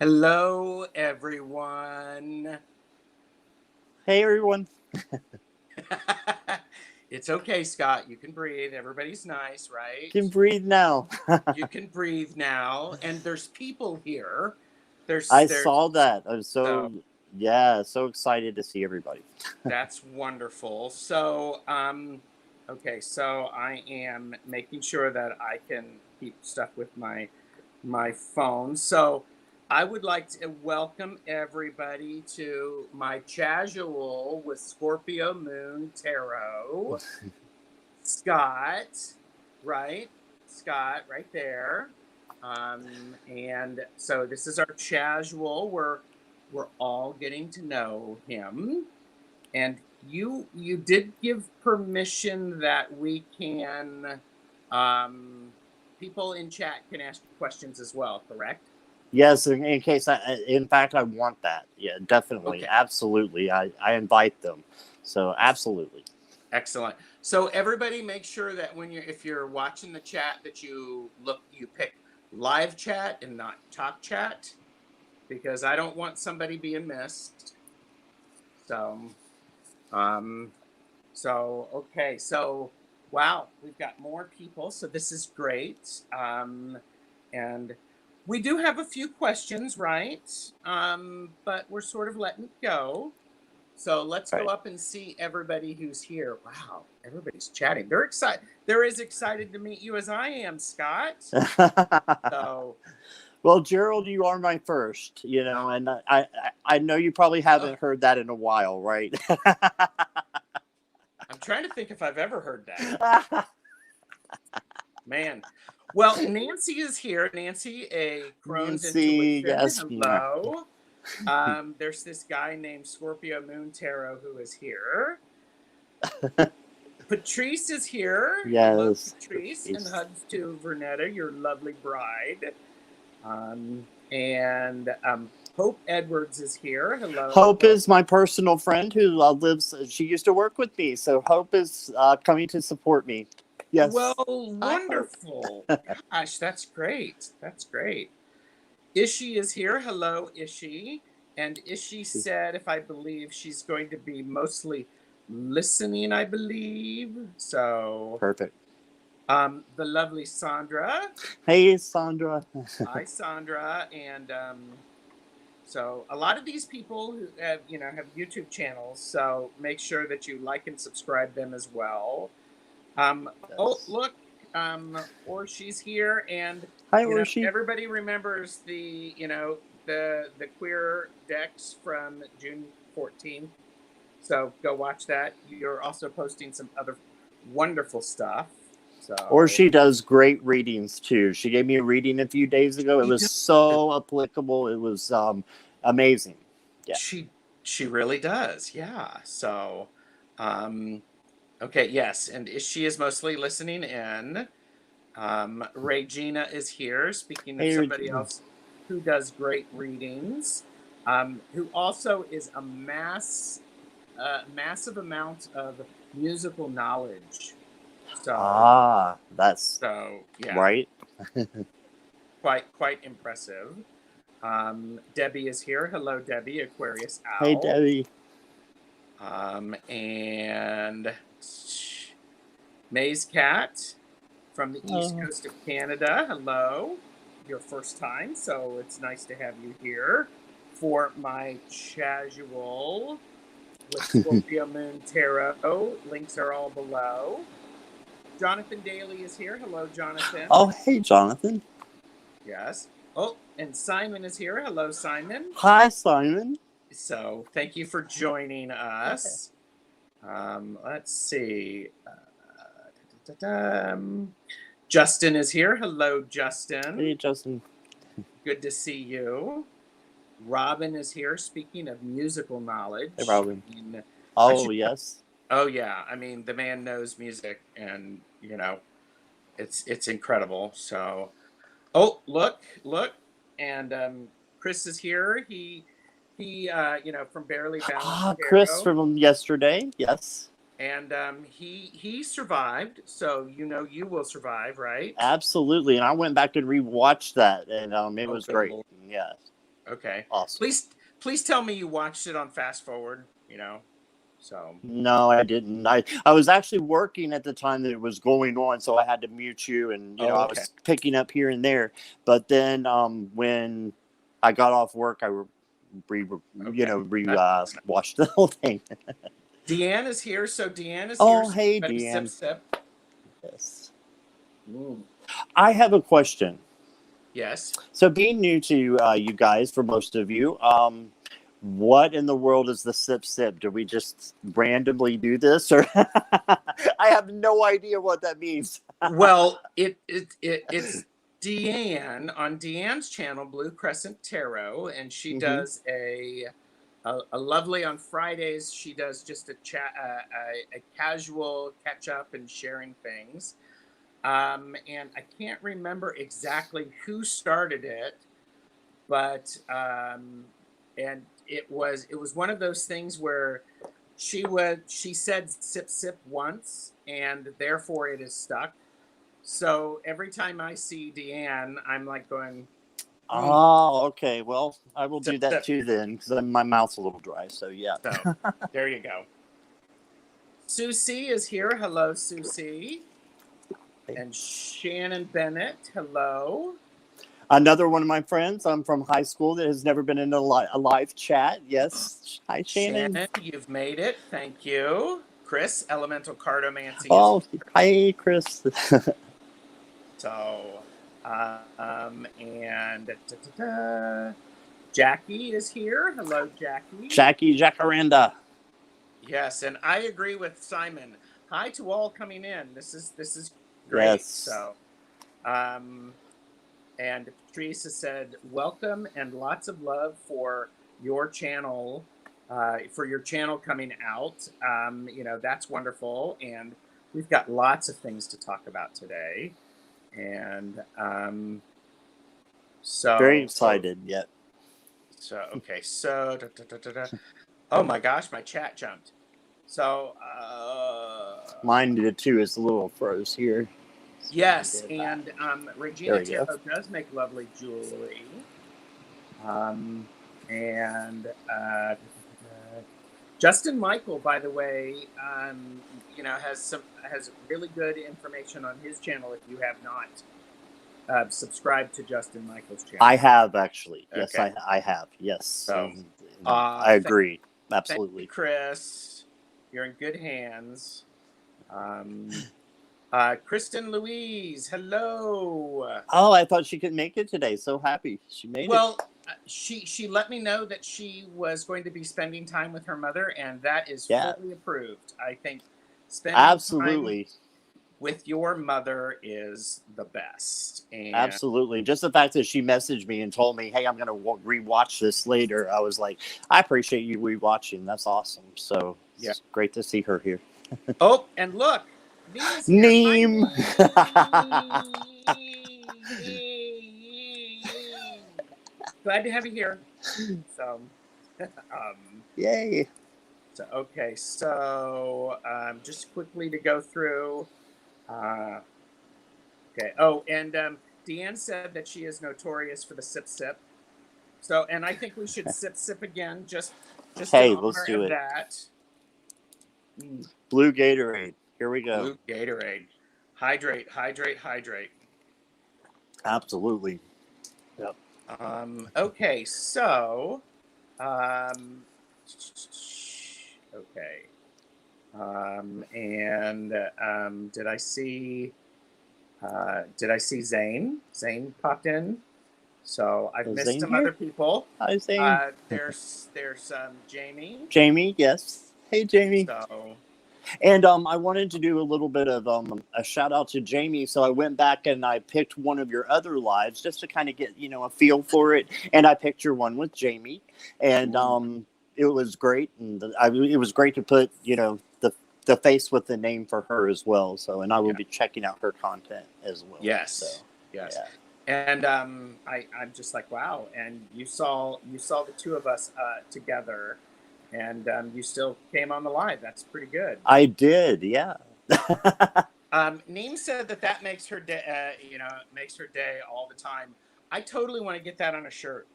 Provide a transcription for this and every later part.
Hello, everyone. Hey, everyone. It's okay, Scott. You can breathe. Everybody's nice, You right? can breathe now. You can breathe now. And there's people here. There's I there's saw that. I'm so so excited to see everybody. that's wonderful. So I am making sure that I can keep stuff with my phone. So I would like to welcome everybody to my casual with Scorpio Moon Tarot. Scott, right? Scott, right there. And so this is our casual. We're all getting to know him. And you did give permission that we can people in chat can ask you questions as well, correct? Yes, in case in fact, I want that. Yeah, definitely. Okay. Absolutely. I invite them. So, absolutely. Excellent. So everybody make sure that if you're watching the chat that you pick live chat and not talk chat because I don't want somebody being missed. So um okay. So wow, we've got more people. So this is great. And we do have a few questions, right? But we're sort of letting it go. So let's go Right. up and see everybody who's here. Wow, everybody's chatting. They're excited. They're as excited to meet you as I am, Scott. So, Well, Gerald, you are my first, and I know you probably oh, haven't heard that in a while, right? I'm trying to think if I've ever heard that. Man. Well, Nancy is here. Nancy, a Crohn's Nancy, intuition. yes. Hello. There's this guy named Scorpio Moon Tarot who is here. Patrice is here. Hello, Yes. Patrice, and hugs to Vernetta, your lovely bride. And Hope Edwards is here. Hello, Hope Hope. is my personal friend who lives. She used to work with me, so Hope is coming to support me. Well, Yes. Hi, Hope. wonderful. Gosh, that's great. That's great. Ishi is here. Hello, Ishi. And Ishi said, if I believe, she's going to be mostly listening, I believe. So, Perfect. the lovely Sandra. Hey, Sandra. Hi, Sandra. And so a lot of these people who have YouTube channels. So make sure that you like and subscribe them as well. Oh, look, Orshi's here, and Hi, Orshi. everybody remembers the queer decks from June 14th. So go watch that. You're also posting some other wonderful stuff. So Orshi does great readings too. She gave me a reading a few days ago. It she was does. so applicable. It was amazing. Yeah. She really does. Yeah. So okay, yes, and she is mostly listening in. Regina is here, speaking of Hey, somebody Regina. else who does great readings, who also is a massive amount of musical knowledge. That's So yeah, right. quite impressive. Debbie is here. Hello, Debbie, Aquarius Hey, Owl. Debbie. And May's Cat from the East Coast of Canada. Hello. Your first time, so it's nice to have you here for my casual with Scorpio Moon Tarot. Links are all below. Jonathan Daly is here. Hello, Jonathan. Oh, hey, Jonathan. Yes. Oh, and Simon is here. Hello, Simon. Hi, Simon. So thank you for joining us. Let's see. Justin is here. Hello, Justin. Hey, Justin. Good to see you. Robin is here. Speaking of musical knowledge. Hey, Robin. Oh, yes. Oh, yeah. I mean, the man knows music, and it's incredible. So, oh, look, and Chris is here. He from Barely Balanced Chris Tarot. from yesterday. Yes. And he survived, so you will survive, right? Absolutely. And I went back and rewatched that, and it was great. Lord. Yeah. Okay. Awesome. Please tell me you watched it on fast forward. So. No, I didn't. I was actually working at the time that it was going on, so I had to mute you, and Oh, I okay. was picking up here and there. But then when I got off work, I watched the whole thing. Deanne is here. So Deanne is here. Oh, So hey, everybody Deanne. sip. Yes. Ooh. I have a question. Yes. So, being new to you guys, for most of you, what in the world is the sip sip? Do we just randomly do this, or I have no idea what that means? Well, it's Deanne on Deanne's channel, Blue Crescent Tarot, and she Mm-hmm. does a lovely on Fridays. She does just a chat, a casual catch up and sharing things. And I can't remember exactly who started it, but and it was one of those things where she said sip sip once, and therefore it is stuck. So every time I see Deanne, I'm like going, Oh, okay. Well, I will do sip that sip. too then, because my mouth's a little dry. So yeah. So there you go. Susie is here. Hello, Susie. And Shannon Bennett. Hello. Another one of my friends. I'm from high school that has never been in a live chat. Yes. Hi, Shannon. Shannon, you've made it. Thank you. Chris, Elemental Cardomancy Oh, is here. hi, Chris. So, and Jackie is here. Hello, Jackie. Jackie Jacaranda. Yes, and I agree with Simon. Hi to all coming in. This is great. Yes. So, and Teresa said, "Welcome and lots of love for your channel, coming out. That's wonderful, and we've got lots of things to talk about today, and so Very excited. Yeah. So okay, so oh my gosh, my chat jumped. So Mine did too. It's a little froze here. yes, and Regina There we go. Tarot does make lovely jewelry. And Justin Michael, by the way, has really good information on his channel. If you have not subscribed to Justin Michael's channel, I have actually. Yes, Okay. I have. Yes. So, I agree. Thank Absolutely. you, Chris. You're in good hands. Kristen Louise, hello. Oh, I thought she could make it today. So happy she made it. Well, she let me know that she was going to be spending time with her mother, and that is fully approved. I think spending Absolutely. time with your mother is the best. And Absolutely. Just the fact that she messaged me and told me, hey, I'm going to rewatch this later. I was like, I appreciate you rewatching. That's awesome. So Yeah. it's great to see her here. Oh, and look, Neem. Glad to have you here. So, Yay. So okay, so just quickly to go through. Okay. Oh, and Deanne said that she is notorious for the sip sip. So, and I think we should sip sip again, just Hey, in honor let's do of it. that. Blue Gatorade. Here we go. Blue Gatorade. Hydrate, hydrate, hydrate. Absolutely. Yep. Okay, so okay. And did I see Zane? Zane popped in. So I've missed Zane some here? other people. Hi, Zane. There's Jamie. Jamie, yes. Hey, Jamie. So, and I wanted to do a little bit of a shout out to Jamie. So I went back and I picked one of your other lives just to kind of get, a feel for it. And I picked your one with Jamie. And it was great. And it was great to put, the face with the name for her as well. So, and I will be checking out her content as well. Yes. So, yes. Yeah. And I'm just like, wow. And you saw the two of us together, and you still came on the live. That's pretty good. I did, yeah. Neem said that makes her day, makes her day all the time. I totally want to get that on a shirt.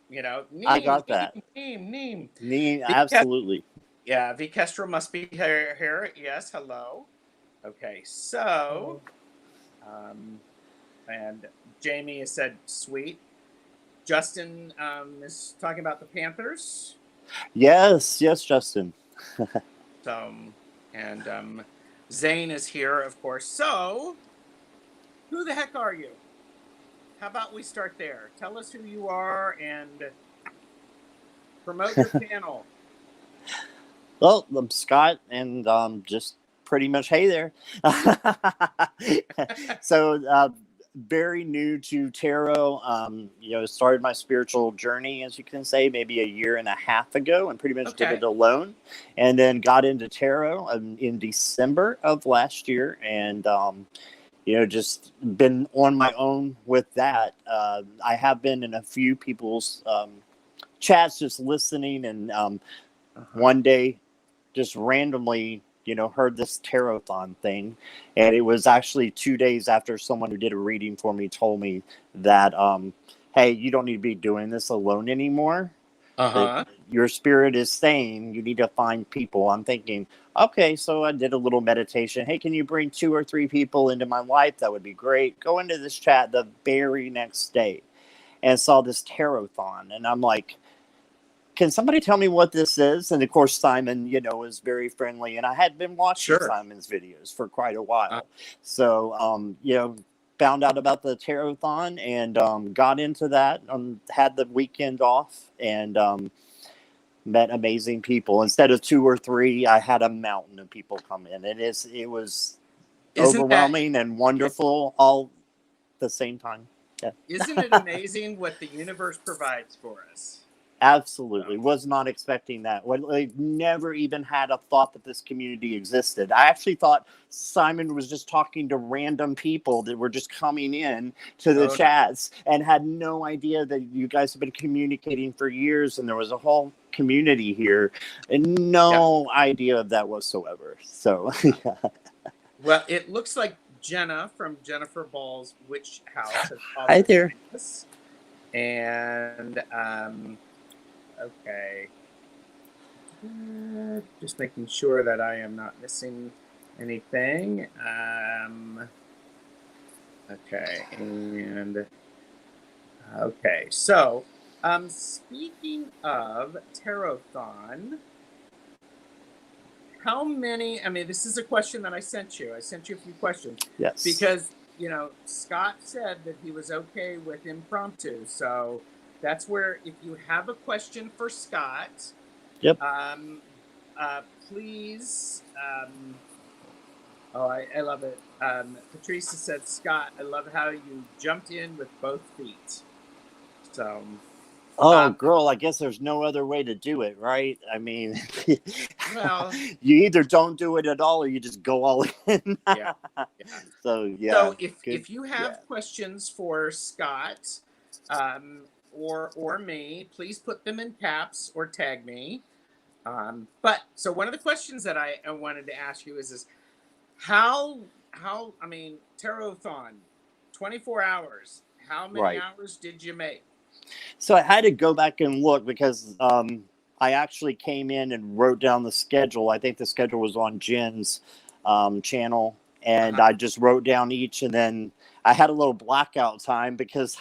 You know, I neem, got that. neem, neem. Absolutely. Yeah, V. Kestrel must be here. Yes, hello. Okay, so, um, and Jamie has said sweet. Justin is talking about the Panthers. Yes, yes, Justin. So, and Zane is here, of course. So, who the heck are you? How about we start there? Tell us who you are and promote your panel. Well, I'm Scott, and just pretty much hey there. So, very new to tarot. Started my spiritual journey, as you can say, maybe a year and a half ago, and pretty much did Okay. it alone. And then got into tarot in December of last year, and just been on my own with that. I have been in a few people's chats, just listening, and one day just randomly, heard this tarot-thon thing. And it was actually 2 days after someone who did a reading for me told me that, hey, you don't need to be doing this alone anymore. That Uh-huh. your spirit is saying you need to find people. I'm thinking, okay, so I did a little meditation. Hey, can you bring 2 or 3 people into my life? That would be great. Go into this chat the very next day and saw this tarot-thon. And I'm like, can somebody tell me what this is? And of course, Simon, is very friendly. And I had been watching Sure. Simon's videos for quite a Uh, while. So, found out about the Tarot-thon and got into that. Had the weekend off and met amazing people. Instead of 2 or 3, I had a mountain of people come in. And it was isn't that overwhelming and wonderful all at the same time. Yeah. isn't it amazing what the universe provides for us? Absolutely. So, Was not expecting that. Never even had a thought that this community existed. I actually thought Simon was just talking to random people that were just coming in to the oh no. chats and had no idea that you guys have been communicating for years and there was a whole community here and Yeah. no idea of that whatsoever. So, yeah. Well, it looks like Jenna from Jennifer Ball's Witch House has Hi also there. joined us. And okay. Just making sure that I am not missing anything. Okay, and okay. So, speaking of Tarothon, how many? I mean, this is a question that I sent you. I sent you a few questions Yes. because Scott said that he was okay with impromptu. So that's where if you have a question for Scott, Yep. please. Oh, I love it. Patricia said, Scott, I love how you jumped in with both feet. So, Oh, girl, I guess there's no other way to do it, right? I mean, well, you either don't do it at all or you just go all in. yeah, yeah. So, yeah. So Good. if you have questions for Scott or me, please put them in caps or tag me. But so one of the questions that I wanted to ask you is how I mean Tarothon, 24 hours. How many Right. hours did you make? So I had to go back and look because I actually came in and wrote down the schedule. I think the schedule was on Jen's channel, and I just wrote down each, and then I had a little blackout time because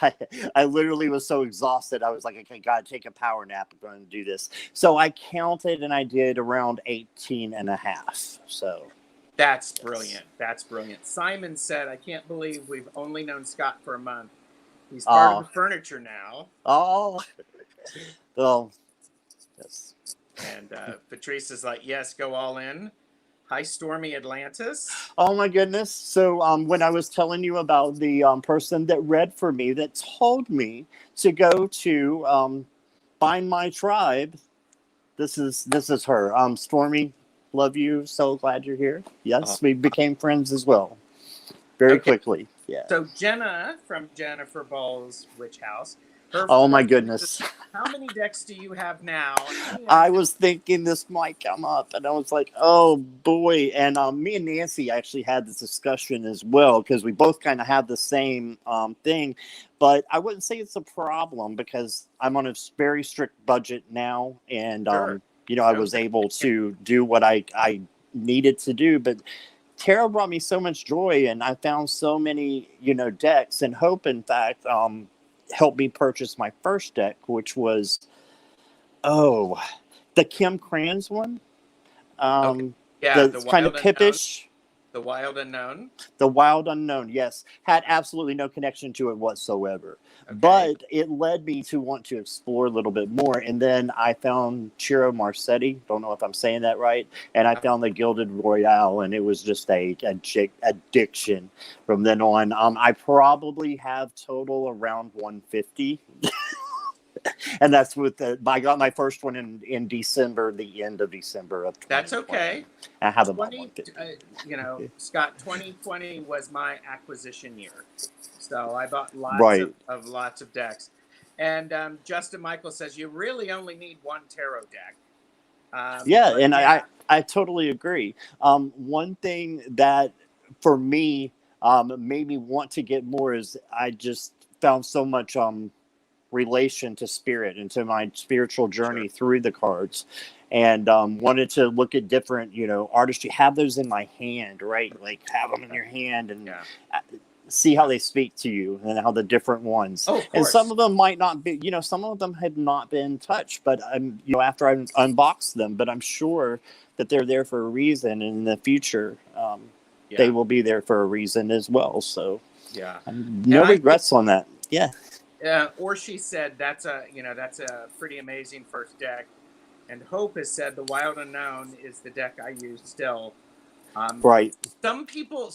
I literally was so exhausted. I was like, okay, gotta take a power nap. I'm going to do this. So I counted, and I did around 18 and a half. So that's brilliant. That's brilliant. Simon said, I can't believe we've only known Scott for a month. He's part of the furniture now. Oh, well, yes. And Patrice is like, yes, go all in. Hi, Stormy Atlantis. Oh my goodness! So when I was telling you about the person that read for me, that told me to go to find my tribe. This is her. Stormy, love you. So glad you're here. Yes, we became friends as well. Very quickly. Yeah. So Jenna from Jennifer Ball's Witch House Her Oh my question is, goodness. how many decks do you have now? I And was thinking this might come up, and I was like, "Oh boy!" And me and Nancy actually had this discussion as well because we both kind of have the same thing. But I wouldn't say it's a problem because I'm on a very strict budget now, and sure. I No, was able to do what I needed to do. But tarot brought me so much joy, and I found so many decks, and Hope, in fact, helped me purchase my first deck, which was oh, the Kim Kranz one. okay. Um, Yeah, the that's kind of wild unknown. pippish. The wild unknown. The Wild Unknown, yes, had absolutely no connection to it whatsoever. Okay. But it led me to want to explore a little bit more. And then I found Ciro Marsetti. Don't know if I'm saying that right. And I found the Gilded Royale, and it was just a addiction from then on. I probably have total around 150. And that's with I got my first one in December, the end of December of That's 2020. okay. I have about 20, 150. Scott, 2020 was my acquisition year. So I bought Right. lots of decks. And Justin Michael says you really only need one tarot deck. Yeah, But and yeah, I totally agree. One thing that for me made me want to get more is I just found so much relation to spirit and to my spiritual sure. journey through the cards, and wanted to look at different artists. You have those in my hand, right? Like have them in your hand and Yeah. see how they speak to you and how the different ones. Oh, of And some course. of them might not be, some of them have not been touched, but I'm, after I unboxed them, but I'm sure that they're there for a reason. And in the future, they Yeah. will be there for a reason as well. So Yeah. no And I think, regrets on that. Yeah. or she said that's a pretty amazing first deck. And Hope has said the Wild Unknown is the deck I use still. Um, Right. some people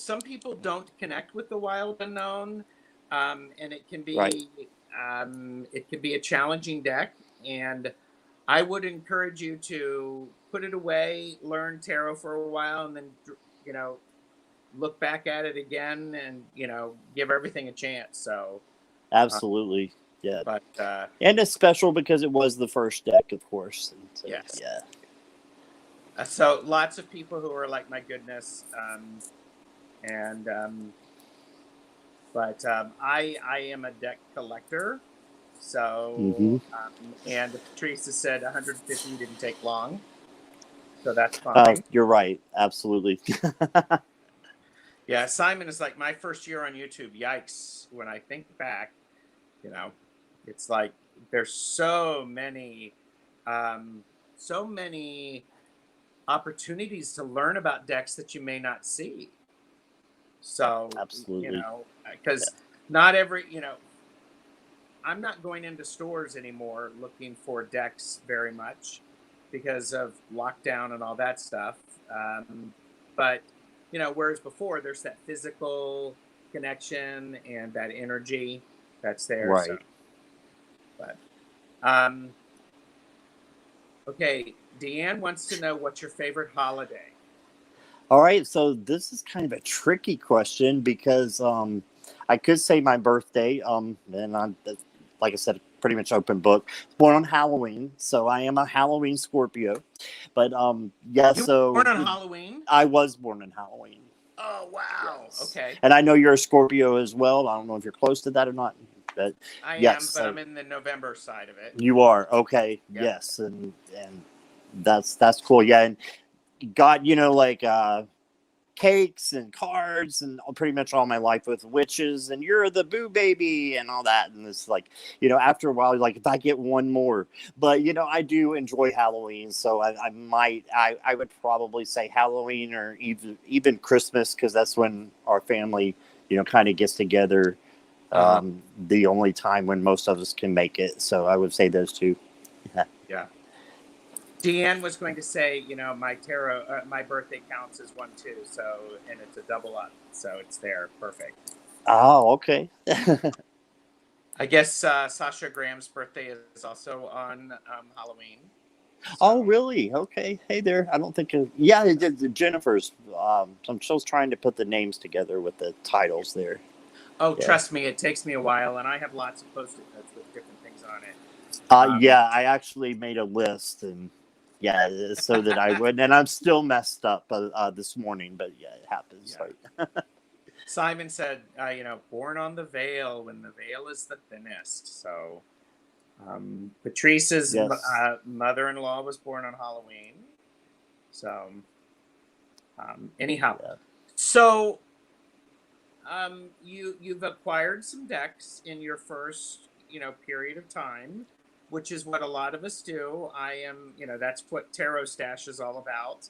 don't connect with the Wild Unknown, and Right. it can be a challenging deck. And I would encourage you to put it away, learn tarot for a while, and then you know look back at it again, and give everything a chance. So, uh, Absolutely. Yeah. but And it's special because it was the first deck, of course. And so, yes. yeah. So lots of people who are like, my goodness, and but I am a deck collector. Mm-hmm. So and Teresa said 150 didn't take long, so that's Oh, fine. you're right. Absolutely. Yeah, Simon is like, my first year on YouTube. Yikes! When I think back, you know, it's like there's so many opportunities to learn about decks that you may not see. So, Absolutely. Yeah. because not every, I'm not going into stores anymore looking for decks very much because of lockdown and all that stuff. But, whereas before there's that physical connection and that energy that's there. So, Right. but, um, okay. Deanne wants to know, what's your favorite holiday? All right. So this is kind of a tricky question because I could say my birthday. And I'm, like I said, pretty much open book. Born on Halloween, so I am a Halloween Scorpio. But yeah. You were So born on Halloween? I was born on Halloween. Oh, wow. Yes. Okay. And I know you're a Scorpio as well. I don't know if you're close to that or not, but I yes. am, but So I'm in the November side of it. you are okay. Yeah. Yes, and that's cool. Yeah, and got like cakes and cards and pretty much all my life with witches and you're the boo baby and all that, and it's like after a while like if I get one more, but I do enjoy Halloween, so I would probably say Halloween or even Christmas because that's when our family kind of gets together, Uh-huh. the only time when most of us can make it, so I would say those two. Yeah. Deanne was going to say, my birthday counts as one too. So, and it's a double up. So it's there. Perfect. Oh, okay. I guess Sasha Graham's birthday is also on Halloween. Oh, So, really? Okay. Hey there. I don't think. Yeah, it did. Jennifer's. I'm still trying to put the names together with the titles there. oh, Yeah. trust me, it takes me a while. And I have lots of post-it notes with different things things on it. Yeah, I actually made a list, and yeah, so that I would. And I'm still messed up this morning, but yeah, it happens. Yeah. Right? Simon said, born on the veil when the veil is the thinnest. So Patrice's Yes. mother-in-law was born on Halloween. So anyhow, Yeah. so you've acquired some decks in your first period of time, which is what a lot of us do. I am, that's what Tarot Stash is all about.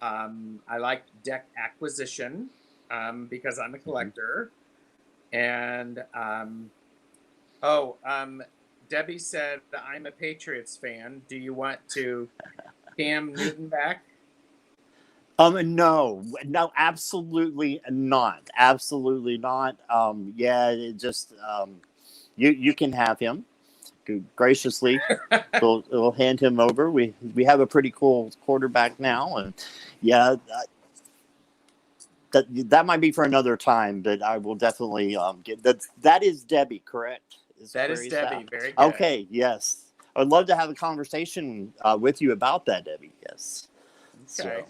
I like deck acquisition because I'm a Mhm. collector. And Debbie said, I'm a Patriots fan. Do you want to Cam Newton back? No, absolutely not. Absolutely not. Yeah, it just you can have him graciously. We'll hand him over. We have a pretty cool quarterback now, and yeah, that might be for another time. But I will definitely get that. That is Debbie, correct? That Where is is Debbie. that? Very good. Okay, yes. I'd love to have a conversation with you about that, Debbie. Yes. Okay. So,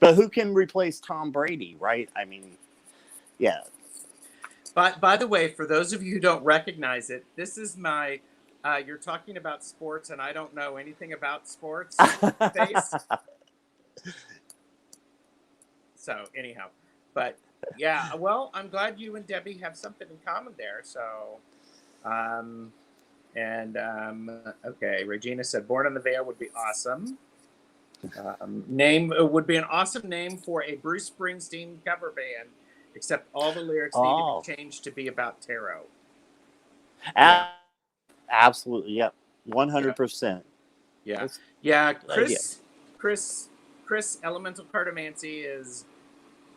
but who can replace Tom Brady, right? I mean, yeah. But by the way, for those of you who don't recognize it, this is my you're talking about sports and I don't know anything about sports face. So anyhow, but yeah, well, I'm glad you and Debbie have something in common there. So um and okay, Regina said Born on the Veil would be awesome. Name would be an awesome name for a Bruce Springsteen cover band, except all the lyrics need to be Oh, changed to be about tarot. Yeah, a- absolutely. Yep. yeah, 100%. yeah, That's yeah. a good idea. Chris Elemental Cartomancy is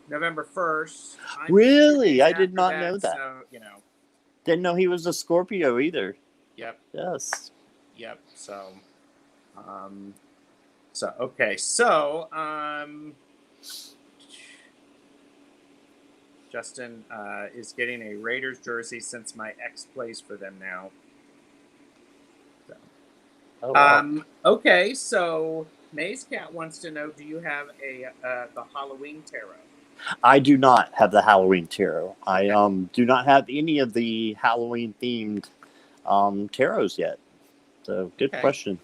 November 1st. I'm 2 Really? days I did after not know that, that. so Didn't know he was a Scorpio either. yep, Yes. yep. Um, so okay, so Justin is getting a Raiders jersey since my ex plays for them now. So, Oh, wow. okay, so Maze Cat wants to know: do you have a the Halloween tarot? I do not have the Halloween tarot. I Okay, do not have any of the Halloween themed tarots yet. So, good okay, question.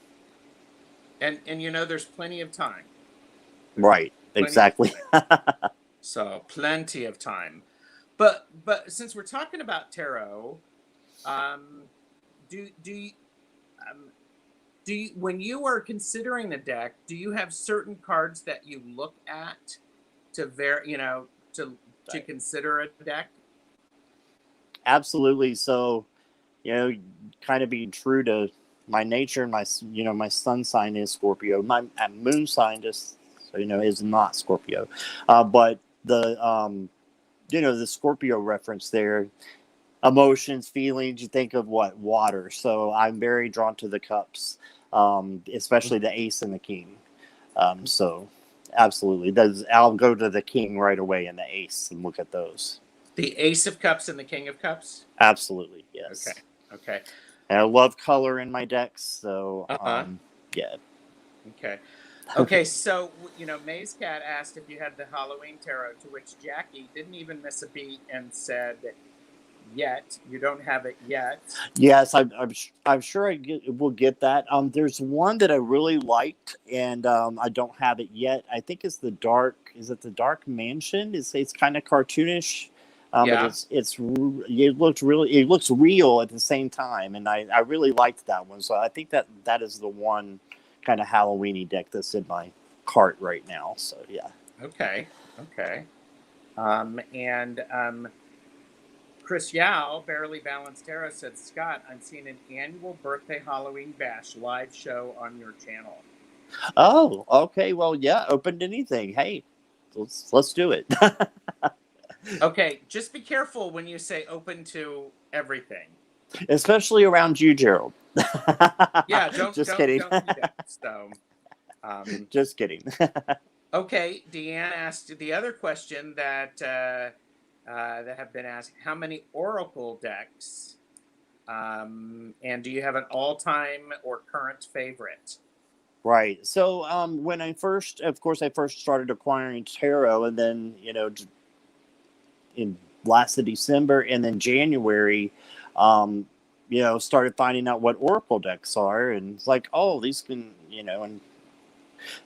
and there's plenty of time. There's Right. plenty of Exactly. time, so plenty of time. But since we're talking about tarot, um, do you, um, when you are considering a deck, do you have certain cards that you look at to to Right. consider a deck? Absolutely. So, kind of being true to my nature and my sun sign is Scorpio. My moon sign just so is not Scorpio, but the Scorpio reference there, emotions, feelings. You think of what water. So I'm very drawn to the cups, especially the ace and the king. So absolutely, I'll go to the king right away and the ace and look at those. The Ace of Cups and the King of Cups. Absolutely, Okay, yes. okay, And I love color in my decks, so uh-huh, yeah. okay, okay. So Maze Cat asked if you had the Halloween tarot, to which Jackie didn't even miss a beat and said, "Yet you don't have it yet." Yes, I'm sure will get that. There's one that I really liked, and I don't have it yet. I think it's the dark. Is it the Dark Mansion? It's kind of cartoonish, but Yeah. it looks real at the same time, and I really liked that one. So I think that is the one kind of Halloweeny deck that's in my cart right now. So yeah. Okay. Okay. And Chris Yao, Barely Balanced Tarot, said, Scott, I'm seeing an annual birthday Halloween bash live show on your channel. Oh, okay. Well, yeah. Open to anything. Hey, let's do it. Okay, just be careful when you say open to everything. Especially around you, Gerald. Yeah, don't Just don't kidding. don't do that. So, um, Just kidding. okay, Deanne asked the other question that have been asked: how many Oracle decks And do you have an all-time or current favorite? Right. So when I first, of course, I first started acquiring tarot, and then in last of December, and then January, um, started finding out what oracle decks are, and it's like, oh, these can, and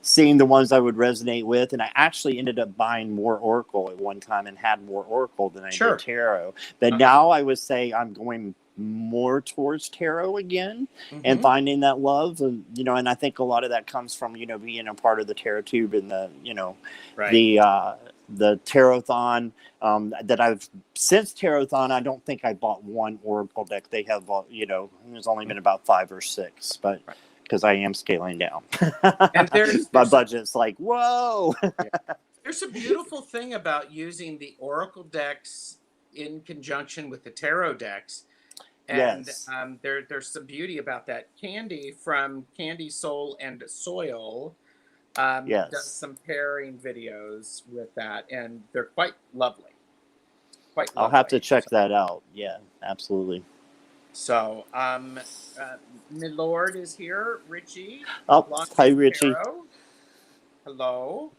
seeing the ones I would resonate with, and I actually ended up buying more oracle at one time and had more oracle than I did Sure. tarot. But Uh-huh. now I would say I'm going more towards tarot again and Mm-hmm. finding that love, and and I think a lot of that comes from being a part of the tarot tube and Right. the uh the tarothon that I've since tarothon. I don't think I bought one oracle deck. They have there's only been about 5 or 6, but Right. because I am scaling down. And there's My there's a budget's like, whoa. yeah. There's a beautiful thing about using the oracle decks in conjunction with the tarot decks. And Yes. there's some beauty about that. Candy from Candy Soul and Soil does Yes. some pairing videos with that, and they're quite lovely. Quite I'll have to lovely. check that out. Yeah, absolutely. So, Milord is here. Richie, Oh, hi, Longest Richie. Tarot. Hello.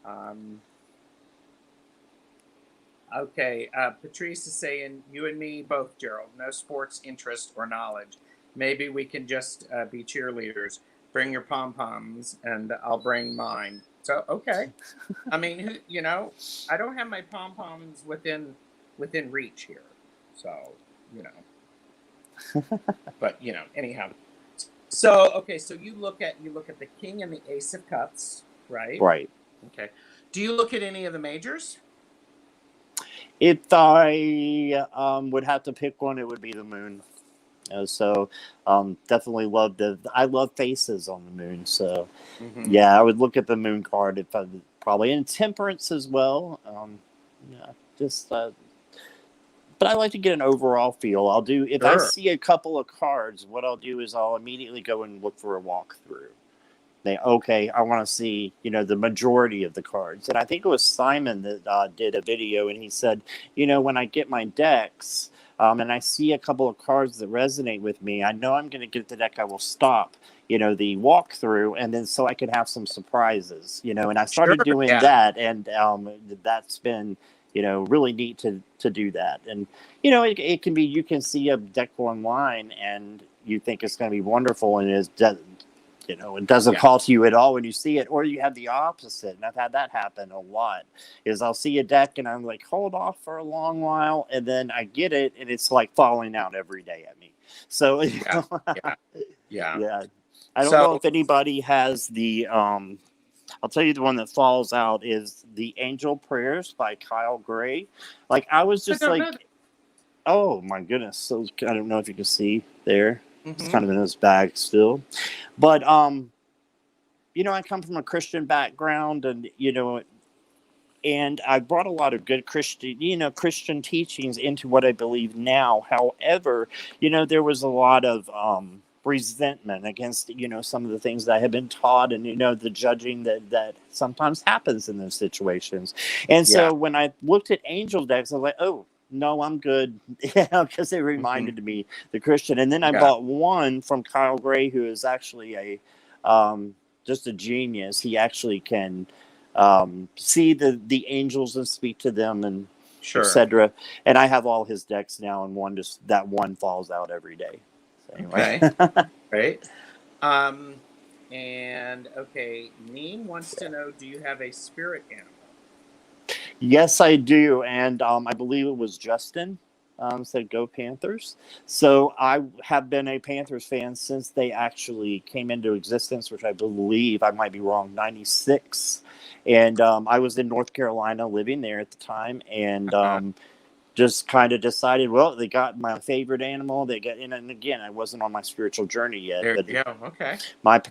Um, okay. Patrice is saying, you and me both, Gerald. No sports interest or knowledge. Maybe we can just be cheerleaders. Bring your pom poms, and I'll bring mine. So, okay. I mean, I don't have my pom poms within reach here. So, you know, but anyhow. So okay, so you look at the king and the ace of cups, right? Right. Okay. Do you look at any of the majors? If I would have to pick one, it would be the moon. So definitely I love faces on the moon. So Mm-hmm. yeah, I would look at the moon card if I probably, and temperance as well. Yeah, just but I like to get an overall feel. I'll do if I Sure. see a couple of cards, what I'll do is I'll immediately go and look for a walkthrough. Okay, I want to see the majority of the cards, and I think it was Simon that did a video, and he said, when I get my decks. And I see a couple of cards that resonate with me. I know I'm going to get the deck. I will stop, the walkthrough, and then so I can have some surprises, And I Sure. started doing Yeah. that, and that's been, really neat to do that. And it can be you can see a deck online, and you think it's going to be wonderful, and it doesn't Yeah. call to you at all when you see it, or you have the opposite. And I've had that happen a lot. Is I'll see a deck and I'm like, hold off for a long while, and then I get it, and it's like falling out every day at me. So Yeah. Yeah. Yeah. yeah, I don't know So if anybody has the. I'll tell you the one that falls out is the Angel Prayers by Kyle Gray. Like I was I just don't know. like, oh my goodness. So I don't know if you can see there. It's Mm-hmm. kind of in his bag still, but I come from a Christian background, and I brought a lot of good Christian teachings into what I believe now. However, there was a lot of resentment against, some of the things that I had been taught, and, the judging that sometimes happens in those situations. And Yeah. so when I looked at angel decks, I was like, oh, no, I'm good, because it Mm-hmm. reminded me the Christian. And then I Yeah. bought one from Kyle Gray, who is actually just a genius. He actually can see the angels and speak to them, and Sure. etc. And I have all his decks now, and that one falls out every day. So anyway. Okay. Great. Um, and okay, Neem wants to know: do you have a spirit animal? Yes, I do, and I believe it was Justin said go Panthers. So I have been a Panthers fan since they actually came into existence, which I believe, I might be wrong, 96. And I was in North Carolina living there at the time, and just kind of decided, well, they got my favorite animal. They got in, and again, I wasn't on my spiritual journey yet, There but you go. Okay.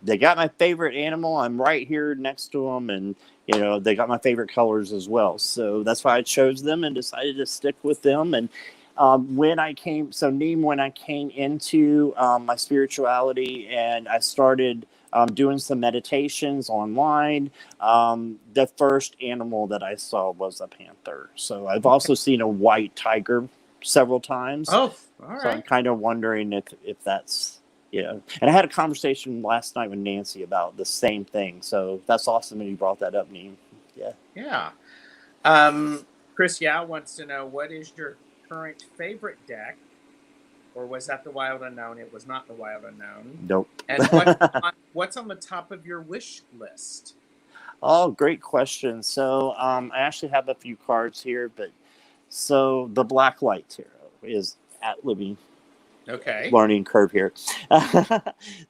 they got my favorite animal. I'm right here next to them, and they got my favorite colors as well. So that's why I chose them and decided to stick with them. And when I came into my spirituality, and I started doing some meditations online, the first animal that I saw was a panther. So I've also seen a white tiger several times. Oh, all So I'm right. kind of wondering if that's, you know. And I had a conversation last night with Nancy about the same thing. So that's awesome that you brought that up, Neem. Yeah. Yeah. Chris Yao wants to know, what is your current favorite deck, or was that the Wild Unknown? It was not the Wild Unknown. Nope. And what's on the top of your wish list? Oh, great question. So I actually have a few cards here, but so the Black Light Tarot is at living Okay. learning curve here.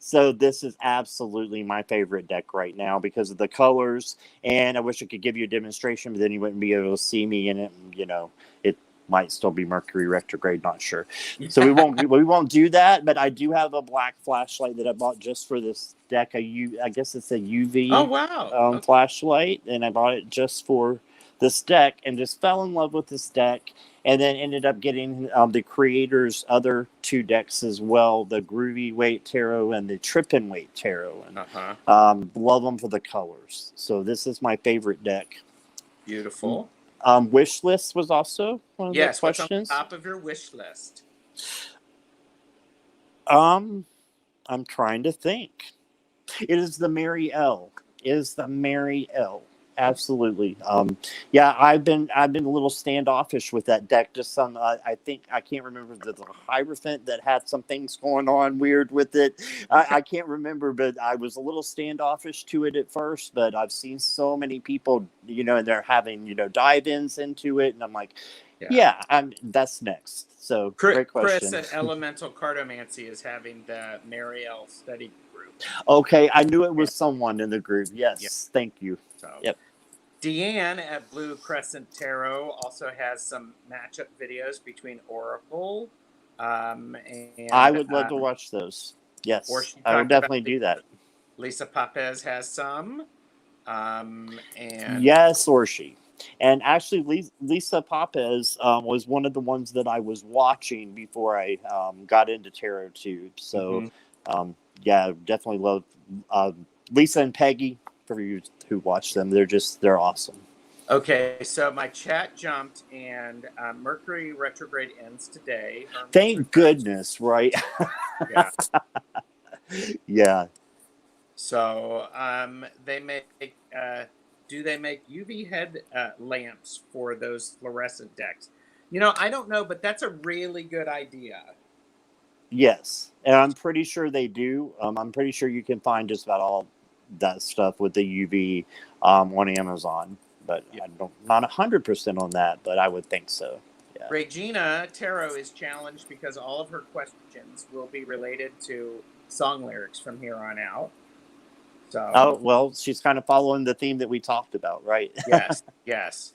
So this is absolutely my favorite deck right now because of the colors. And I wish I could give you a demonstration, but then you wouldn't be able to see me in it. You know, it might still be Mercury retrograde, not sure. So we won't do that. But I do have a black flashlight that I bought just for this deck. I guess it's a Oh, UV wow. Okay. flashlight, and I bought it just for this deck, and just fell in love with this deck. And then ended up getting the creator's other two decks as well, the Groovy Weight Tarot and the Trippin' Weight Tarot. And love them for the colors. So this is my favorite deck. Beautiful. Wish list was also one of the Yes. What's on questions. the top of your wish list? I'm trying to think. It is the Mary L. It is the Mary L. Absolutely. Yeah, I've been a little standoffish with that deck. Just some, I think I can't remember the Hierophant that had some things going on weird with it. I can't remember, but I was a little standoffish to it at first. But I've seen so many people, you know, and they're having, you know, dive-ins into it, and I'm like, yeah, that's next. So great question. Chris at Elemental Cartomancy is having the Marielle study group. Okay, I knew it was someone in the group. Yes, Yep. thank you. So, Yep. Deanne at Blue Crescent Tarot also has some matchup videos between Oracle. And I would love to watch those. Yes, I would definitely do that. Lisa Papez has some. And yes, or she. And actually, Lisa Papez was one of the ones that I was watching before I got into tarot too. So, yeah, definitely love Lisa and Peggy. For you who watch them, they're awesome. Okay, so my chat jumped, and Mercury retrograde ends today. Thank goodness, right? Yeah. Yeah. So they make do they make UV head lamps for those fluorescent decks? You know, I don't know, but that's a really good idea. Yes, and I'm pretty sure they do. I'm pretty sure you can find just about all that stuff with the UV on Amazon, but I'm not 100% on that, but I would think so. Yeah. Regina Tarot is challenged because all of her questions will be related to song lyrics from here on out. So, oh well, she's kind of following the theme that we talked about, right? yes, yes.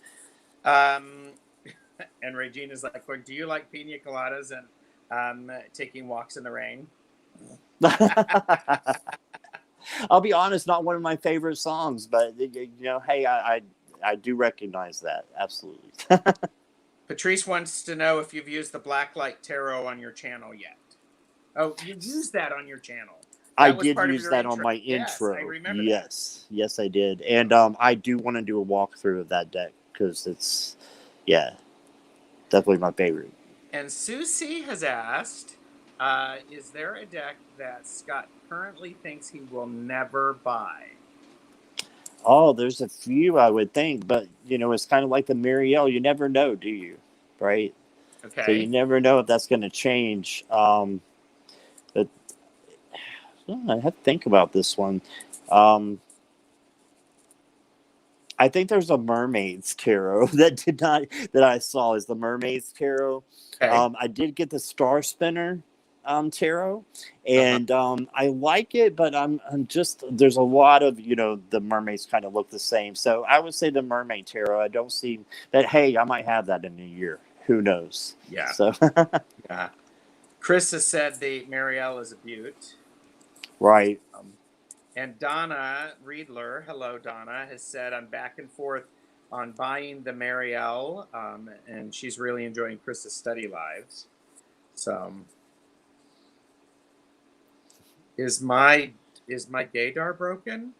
And Regina's like, well, do you like pina coladas and taking walks in the rain? I'll be honest, not one of my favorite songs, but you know, hey, I do recognize that, absolutely. Patrice wants to know if you've used the Blacklight Tarot on your channel yet. Oh, you used that on your channel. I did use that on my intro. Yes, I remember that. Yes, I did. And I do want to do a walkthrough of that deck because it's, yeah, definitely my favorite. And Susie has asked, is there a deck that Scott currently thinks he will never buy? Oh, there's a few, I would think, but, you know, it's kind of like the Muriel. You never know, do you? Right? Okay. So you never know if that's going to change. But I have to think about this one. I think there's a Mermaids Tarot that I saw is the Mermaids Tarot. Okay. I did get the Star Spinner tarot, and I like it, but I'm just, there's a lot of, you know, the mermaids kind of look the same. So I would say the Mermaid Tarot. I don't see that. Hey, I might have that in a year. Who knows? Yeah. So yeah. Chris has said the Marielle is a beaut. right. And Donna Riedler, hello Donna, has said I'm back and forth on buying the Marielle, and she's really enjoying Chris's study lives. So, is my gaydar broken?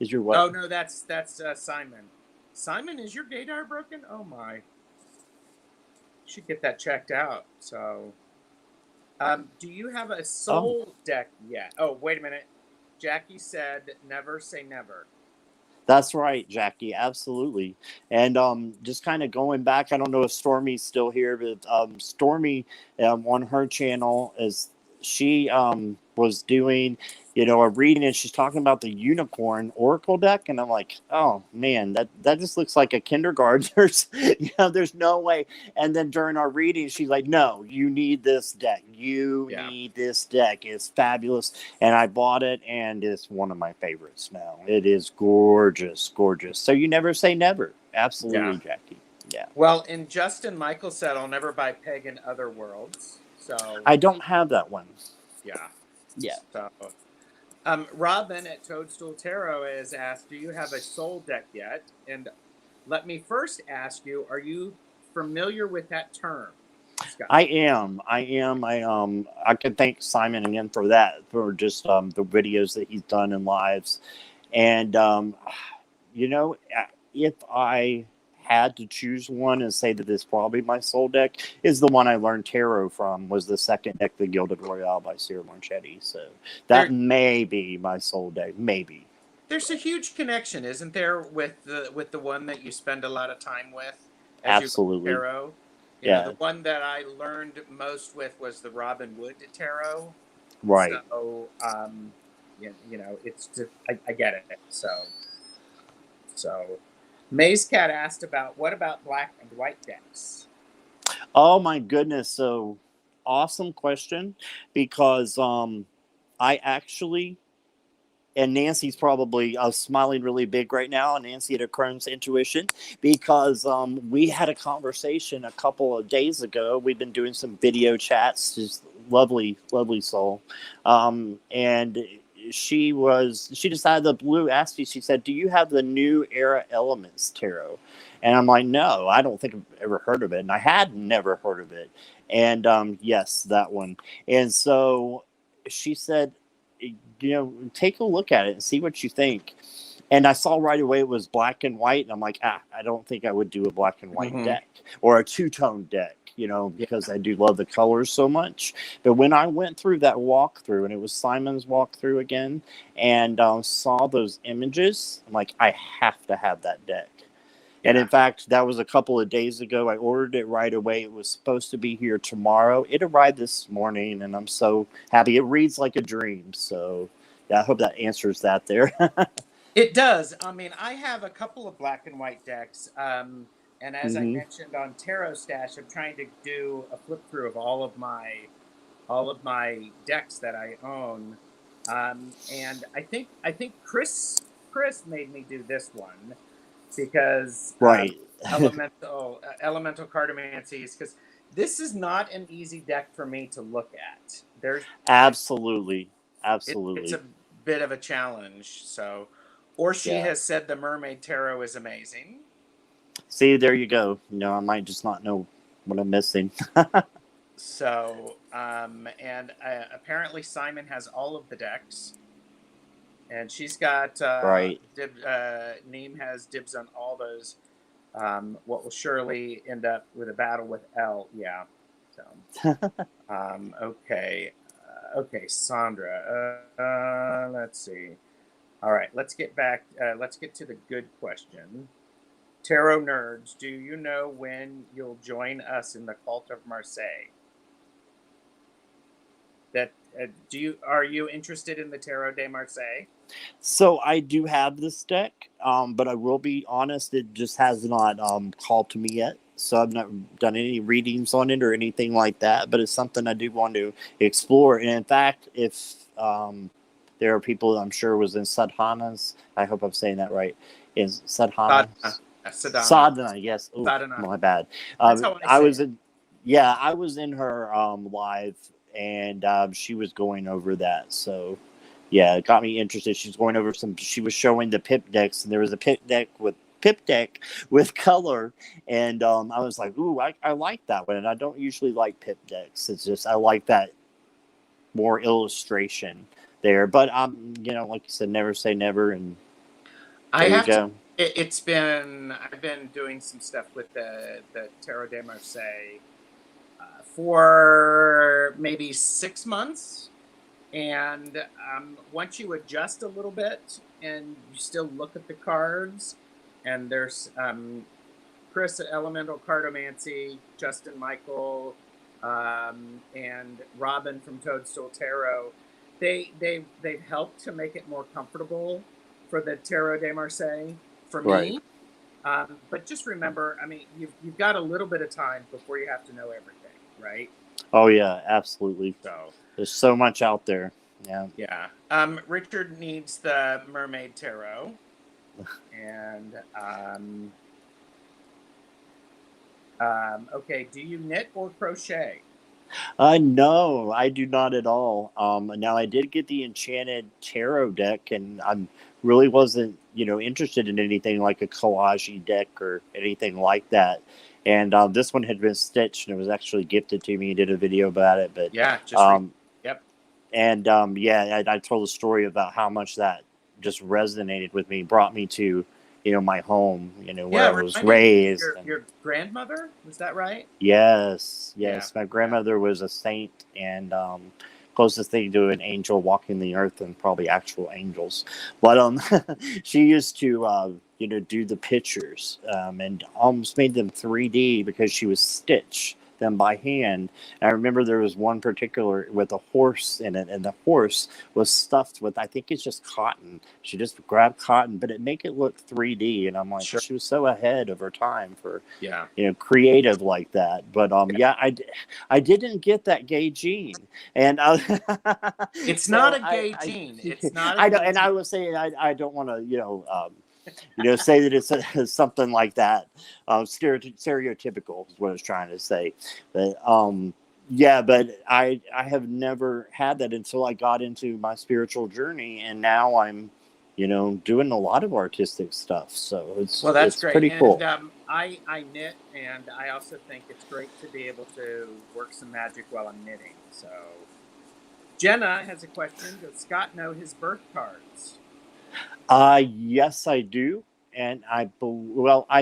Is your what? Oh no, that's Simon. Simon, is your gaydar broken? Oh my. should get that checked out. So, do you have a Oh, soul deck yet? Oh, wait a minute. Jackie said, "Never say never." that's right, Jackie. Absolutely. And just kind of going back, I don't know if Stormy's still here, but Stormy on her channel is she was doing, a reading, and she's talking about the unicorn oracle deck, and I'm like, oh man, that just looks like a kindergarten. There's no way. And then during our reading, she's like, no, you need this deck. You Yeah, need this deck. It's fabulous. And I bought it, and it's one of my favorites now. It is gorgeous, gorgeous. So you never say never. yeah. Absolutely, Jackie. Yeah. Well, and Justin Michael said, "I'll never buy Peg in Other Worlds." So, I don't have that one. yeah. Yeah. So, Robin at Toadstool Tarot has asked, "Do you have a soul deck yet?" And let me first ask you: Are you familiar with that term, Scott? I am. I am. I can thank Simon again for that, for just the videos that he's done in lives. And you know, if I had to choose one and say that this probably my soul deck is the one I learned tarot from, was the second deck, the Gilded Royale by Sierra Marchetti. So that There, may be my soul deck. Maybe. there's a huge connection, isn't there, with the one that you spend a lot of time with as you learn Absolutely. tarot? You know, Yeah. the one that I learned most with was the Robin Wood tarot. Right. So, it's just I get it. So, Maze Cat asked about what about black and white decks? Oh my goodness. So awesome question, because I actually, and Nancy's probably smiling really big right now. Nancy at Crohn's Intuition, because we had a conversation a couple of days ago. We've been doing some video chats. Just lovely, lovely soul. And she decided the blue asked me. She said, "Do you have the New Era Elements tarot?" And I'm like, "No, I don't think I've ever heard of it." And I had never heard of it. And yes, that one. And so she said, take a look at it and see what you think. And I saw right away it was black and white, and I'm like, I don't think I would do a black and white Mm-hmm. deck or a two-tone deck, Yeah. because I do love the colors so much. But when I went through that walkthrough, and it was Simon's walkthrough again, and saw those images, I'm like, I have to have that deck. And in Yeah. fact, that was a couple of days ago. I ordered it right away. It was supposed to be here tomorrow. It arrived this morning, and I'm so happy. It reads like a dream. So, yeah, I hope that answers that there. It does. I mean, I have a couple of black and white decks. And as I Hmm. mentioned on Tarot Stash, I'm trying to do a flip through of all of my decks that I own. And I think Chris made me do this one because Right. elemental cartomancies, because this is not an easy deck for me to look at. Absolutely. It's Absolutely. a bit of a challenge. So, or she Yeah. has said the Mermaid Tarot is amazing. See, there you go. I might just not know what I'm missing. So, and apparently Simon has all of the decks, and she's got Right. Neem has dibs on all those. What will surely end up with a battle with L. Yeah. So, okay. Okay, Sandra. Let's see. All right, let's get back. Let's get to the good question. Tarot nerds, do you know when you'll join us in the Cult of Marseille? That are you interested in the Tarot de Marseille? So I do have this deck, but I will be honest, it just has not called to me yet. So I've not done any readings on it or anything like that. But it's something I do want to explore. And in fact, if there are people I'm sure was in Sadhana's, I hope I'm saying that right, is Sadhana. Sadhana's Sadhana. Sadhana? Yes. Oh, Sadhana. my bad. That's how I I say was it. in, yeah, I was in her live, and she was going over that. So yeah, it got me interested. She's going over some. She was showing the pip decks, and there was a pip deck with color, and I was like, "Ooh, I like that one." And I don't usually like pip decks. It's just I like that more illustration there. But like you said, never say never, and I there you have to go. I've been doing some stuff with the Tarot de Marseille for maybe 6 months. And once you adjust a little bit and you still look at the cards, and there's Chris at Elemental Cardomancy, Justin Michael, and Robin from Toadstool Tarot, they've helped to make it more comfortable for the Tarot de Marseille for me. Right. But just remember, I mean, you've got a little bit of time before you have to know everything, right? Oh yeah, absolutely. So There's so much out there. Yeah. yeah. Richard needs the Mermaid Tarot, and okay. Do you knit or crochet? No, I do not at all. Now I did get the Enchanted Tarot deck, and I'm really wasn't, interested in anything like a collage deck or anything like that. And this one had been stitched, and it was actually gifted to me. Did a video about it, but Yeah, yep. and yeah, I told a story about how much that just resonated with me, brought me to, my home, where I was raised. Your grandmother, was that right? Yes. Yeah. My grandmother was a saint, and closest thing to an angel walking the earth, and probably actual angels. But she used to do the pictures, and almost made them 3D because she was stitch them by hand. And I remember there was one particular with a horse in it, and the horse was stuffed with, I think it's just cotton. She just grabbed cotton, but it make it look 3D. And I'm like, Sure. she was so ahead of her time for, Yeah. creative like that. But yeah, I didn't get that gay gene, and It's so not a gay gene. It's not. I don't, and I was saying I don't want to say that it's something like that. Stereotypical is what I was trying to say. But yeah, but I have never had that until I got into my spiritual journey, and now I'm doing a lot of artistic stuff. So it's Great. Pretty cool. And I knit, and I also think it's great to be able to work some magic while I'm knitting. So Jenna has a question. Does Scott know his birth cards? Yes, I do. And I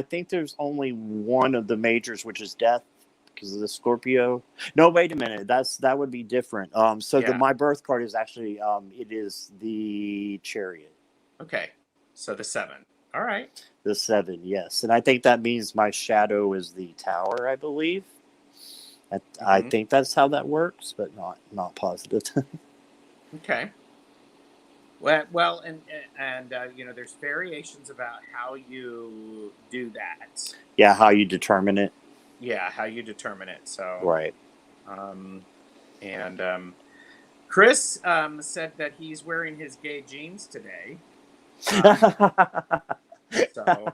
think there's only one of the majors, which is death, because of the Scorpio. No, wait a minute. That would be different. So Yeah. my birth card is actually, it is the Chariot. Okay. So the 7. All right. The 7, yes. And I think that means my shadow is the Tower, I believe. I think that's how that works, but not positive. Okay. Well, and there's variations about how you do that. Yeah, how you determine it. Yeah, how you determine it. So right. Chris said that he's wearing his gay jeans today. So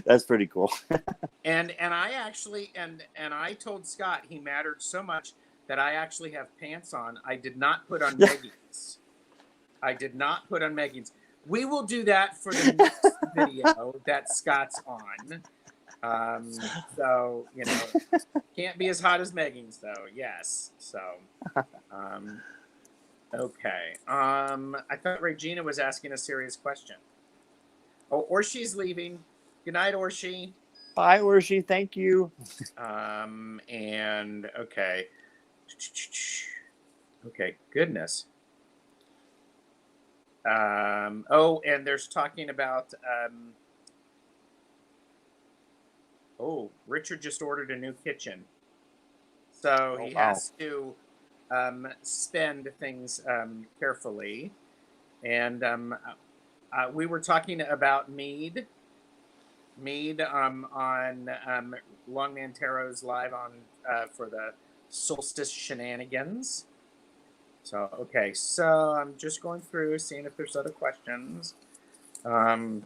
that's pretty cool. and I actually and I told Scott he mattered so much that I actually have pants on. I did not put on leggings. We will do that for the next video that Scott's on. So, can't be as hot as Megan's though. Yes. So, okay. I thought Regina was asking a serious question. Oh, Orshi's leaving. Good night, Orshi. Bye, Orshi. Thank you. And okay. Okay, goodness. And there's talking about Richard just ordered a new kitchen. So he has to spend things carefully. And we were talking about mead on Longman Tarot's live on for the solstice shenanigans. So okay, so I'm just going through seeing if there's other questions. Okay.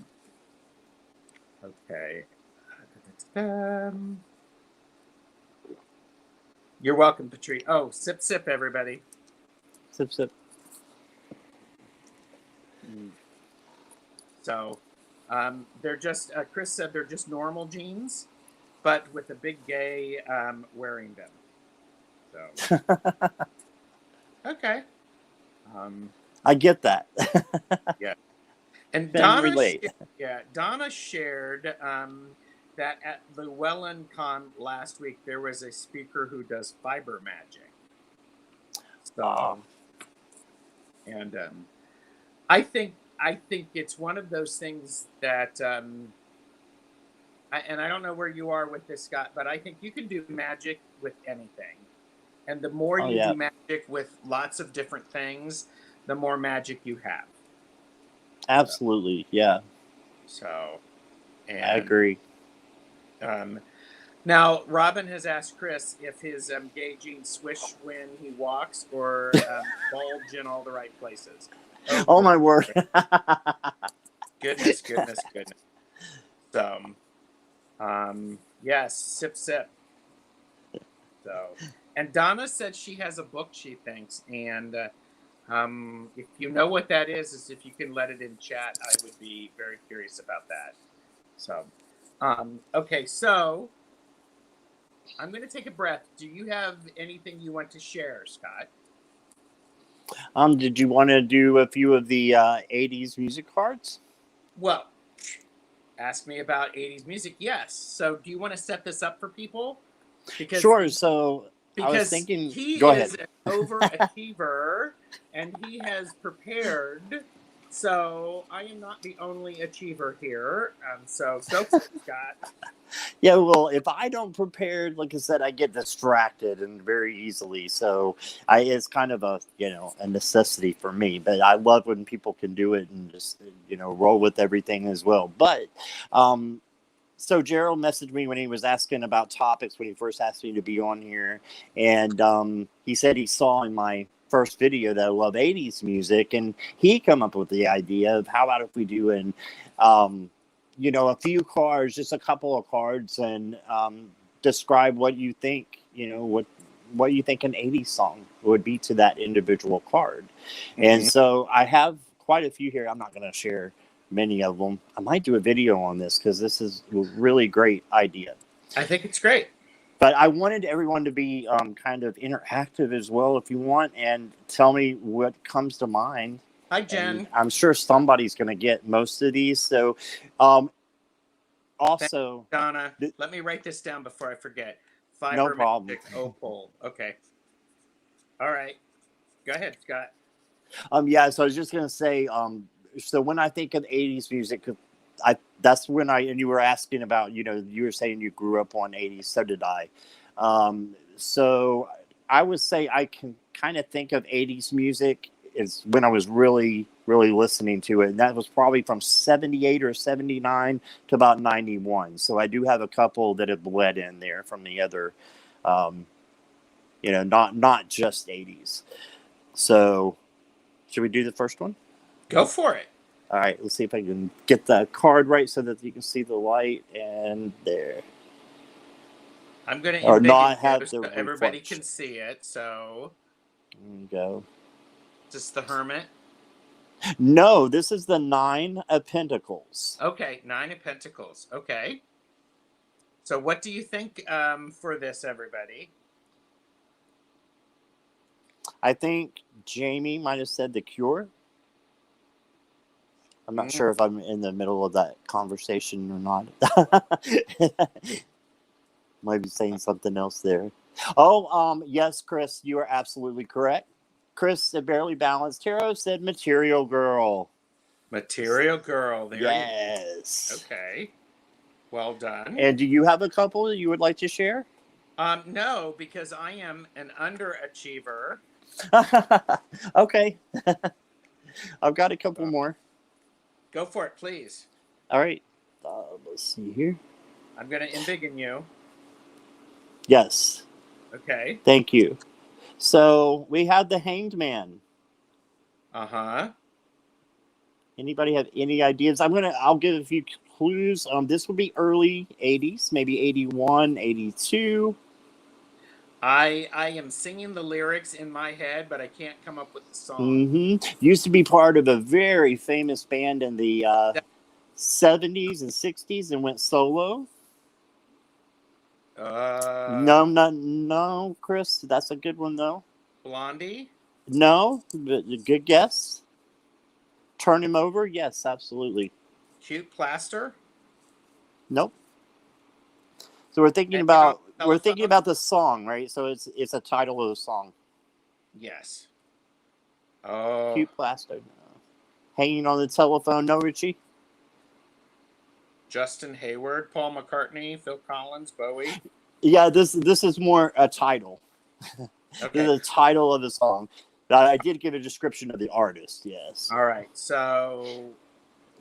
You're welcome, Patrice. Oh, sip, sip, everybody. Sip, sip. So, they're just, Chris said they're just normal jeans, but with a big gay wearing them. So, okay. I get that. Yeah. And Can relate. Donna shared that at Llewellyn Con last week there was a speaker who does fiber magic. So, and I think it's one of those things that and I don't know where you are with this, Scott, but I think you can do magic with anything. And the more Oh you yeah, do magic with lots of different things, the more magic you have. absolutely. Yeah, So, I and agree. um, now Robin has asked Chris if his gauging swish when he walks or bulge in all the right places. Oh, Oh my word. goodness, goodness, goodness. So, yes, sip, sip. So, and Donna said she has a book she thinks, and if you know what that is if you can let it in chat, I would be very curious about that. So, okay, so I'm going to take a breath. Do you have anything you want to share, Scott? Did you want to do a few of the 80s music cards? Well, ask me about 80s music. Yes. So, do you want to set this up for people? Because Sure. So I was because thinking, he go ahead. is an overachiever and he has prepared. So I am not the only achiever here. So go for it, Scott. Yeah, well, if I don't prepare, like I said, I get distracted and very easily. So it's kind of a necessity for me. But I love when people can do it and just roll with everything as well. But so Gerald messaged me when he was asking about topics when he first asked me to be on here, and he said he saw in my first video that I love 80s music, and he come up with the idea of how about if we do a few cards, just a couple of cards, and describe what you think, what you think an 80s song would be to that individual card. And so I have quite a few here. I'm not going to share many of them. I might do a video on this because this is a really great idea. I think it's great. But I wanted everyone to be kind of interactive as well, if you want, and tell me what comes to mind. Hi, Jen. And I'm sure somebody's going to get most of these. So, also, Donna, let me write this down before I forget. No Fiber problem. magic opal. Okay. All right. Go ahead, Scott. Yeah. So I was just going to say, so when I think of 80s music, that's when and you were asking about, you were saying you grew up on 80s, so did I. So I would say I can kind of think of 80s music is when I was really, really listening to it. And that was probably from 78 or 79 to about 91. So I do have a couple that have bled in there from the other, not just 80s. So should we do the first one? Go for it. All right, let's see if I can get the card right so that you can see the light. And there. I'm going to Or not have so the everybody reflection. can see it. So, There you go. is this the Hermit? No, this is the 9 of Pentacles. Okay, 9 of Pentacles. Okay. So, what do you think for this, everybody? I think Jamie might have said The Cure. I'm not sure if I'm in the middle of that conversation or not. Might be saying something else there. Oh, yes, Chris, you are absolutely correct. Chris, the Barely Balanced Tarot, said Material Girl. Material Girl. There yes. You go. Okay. Well done. And do you have a couple that you would like to share? No, because I am an underachiever. Okay. I've got a couple more. Go for it, please. All right. Let's see here. I'm going to embiggen you. Yes. Okay. Thank you. So we have the Hanged Man. Uh-huh. Anybody have any ideas? I'll give a few clues. This would be early 80s, maybe 81, 82. I am singing the lyrics in my head, but I can't come up with the song. Mm-hmm. Used to be part of a very famous band in the 70s and 60s and went solo. No, Chris. That's a good one, though. Blondie? No, but good guess. Turn him over? Yes, absolutely. Cute plaster. Nope. So we're thinking Hanging on about the telephone? the song, right? So it's a title of the song. Yes. Oh, Cute plastic. Hanging on the telephone. No, Richie. Justin Hayward, Paul McCartney, Phil Collins, Bowie. Yeah, this is more a title. This Okay. is the title of the song. I did give a description of the artist. Yes. All right. So,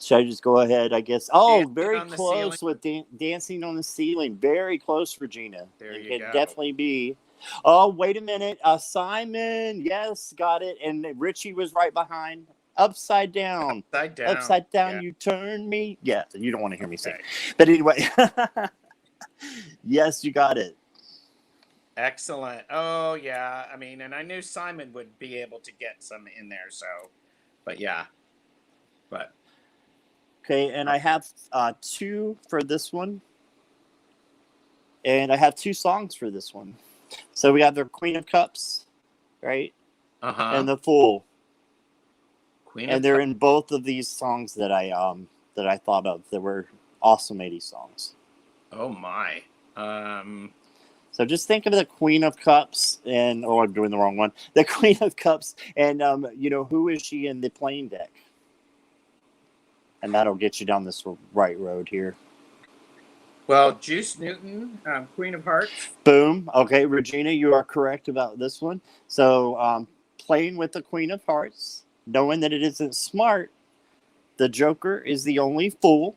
Should I just go ahead? I guess. Oh, Dancing very on the Ceiling. close with Dancing on the Ceiling. Very close, Regina. There It you could go. definitely be. Oh, wait a minute. Simon. Yes, got it. And Richie was right behind. Upside down. Upside down. Upside down, Yeah. you turn me. Yeah, you don't want to hear me sing. Okay. But anyway, yes, you got it. Excellent. Oh, yeah. I mean, and I knew Simon would be able to get some in there. So, but yeah. But Okay, and I have two for this one. And I have two songs for this one. So we have the Queen of Cups, right? And the Fool. Queen And of they're Cups. in both of these songs that I thought of that were awesome 80s songs. Oh my. So just think of the Queen of Cups and I'm doing the wrong one. The Queen of Cups and who is she in the playing deck? And that'll get you down this right road here. Well, Juice Newton, Queen of Hearts. Boom. Okay, Regina, you are correct about this one. So playing with the Queen of Hearts, knowing that it isn't smart, the Joker is the only fool.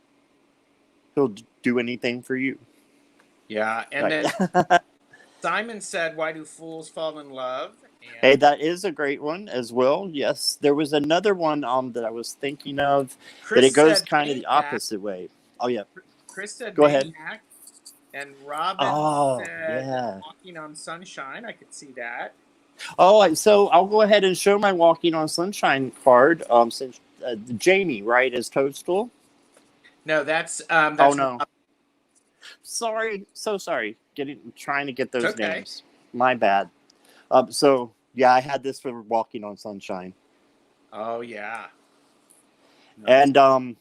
He'll do anything for you. Yeah, and Right. then Simon said, "Why do fools fall in love?" And Hey, that is a great one as well. Yes, there was another one that I was thinking of that it Chris goes said kind of the Maniac. opposite way. Oh yeah, Chris said go ahead. Maniac, and Robin Oh said yeah. Walking on Sunshine. I could see that. Oh, so I'll go ahead and show my Walking on Sunshine card. Since Jamie, right, is Toadstool. No, that's Oh no, sorry, so sorry. Trying to get those okay. names. My bad. So yeah, I had this for Walking on Sunshine. Oh yeah. No. And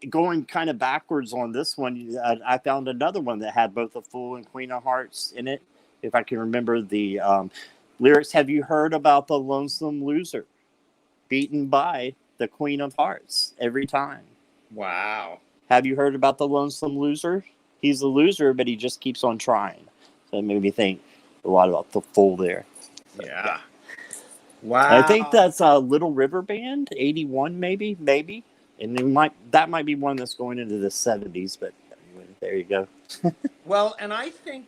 going kind of backwards on this one, I found another one that had both a Fool and Queen of Hearts in it. If I can remember the lyrics, have you heard about the lonesome loser beaten by the Queen of Hearts every time? Wow. Have you heard about the lonesome loser? He's a loser, but he just keeps on trying. So it made me think a lot about the Fool there. So, Yeah. Wow. I think that's a Little River Band, 81 maybe. And that might be one that's going into the 70s, but there you go. Well, and I think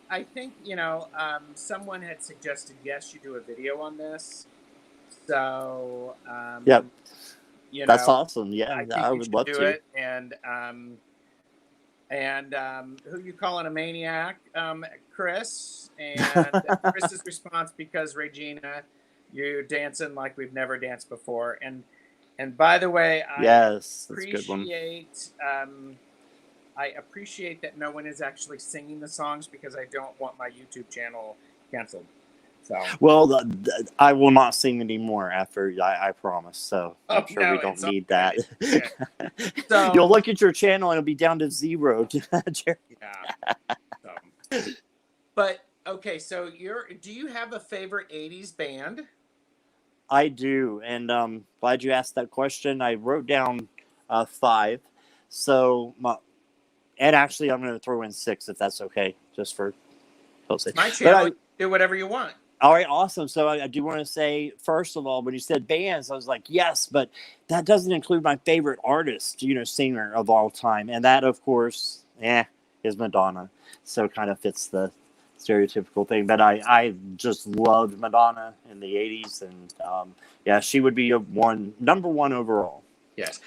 someone had suggested yes, you do a video on this. So Yep. That's know, awesome. Yeah, I think I you would should love do to. it. And who you calling a maniac, Chris? And Chris's response, because Regina, you're dancing like we've never danced before. And by the way, Yes, that's a good one. I appreciate that no one is actually singing the songs because I don't want my YouTube channel canceled. So well, I will not sing anymore after I promise. So I'm sure we don't need that. Yeah. So you'll look at your channel and it'll be down to 0. Yeah. So, but okay, so do you have a favorite 80s band? I do, and glad you asked that question. I wrote down 5. So and actually, I'm going to throw in 6 if that's okay, just for posting. My channel, do whatever you want. All right, awesome. So I do want to say, first of all, when you said bands, I was like, yes, but that doesn't include my favorite artist, singer of all time. And that, of course, is Madonna. So it kind of fits the stereotypical thing. But I just loved Madonna in the 80s. And she would be number one overall. Yes.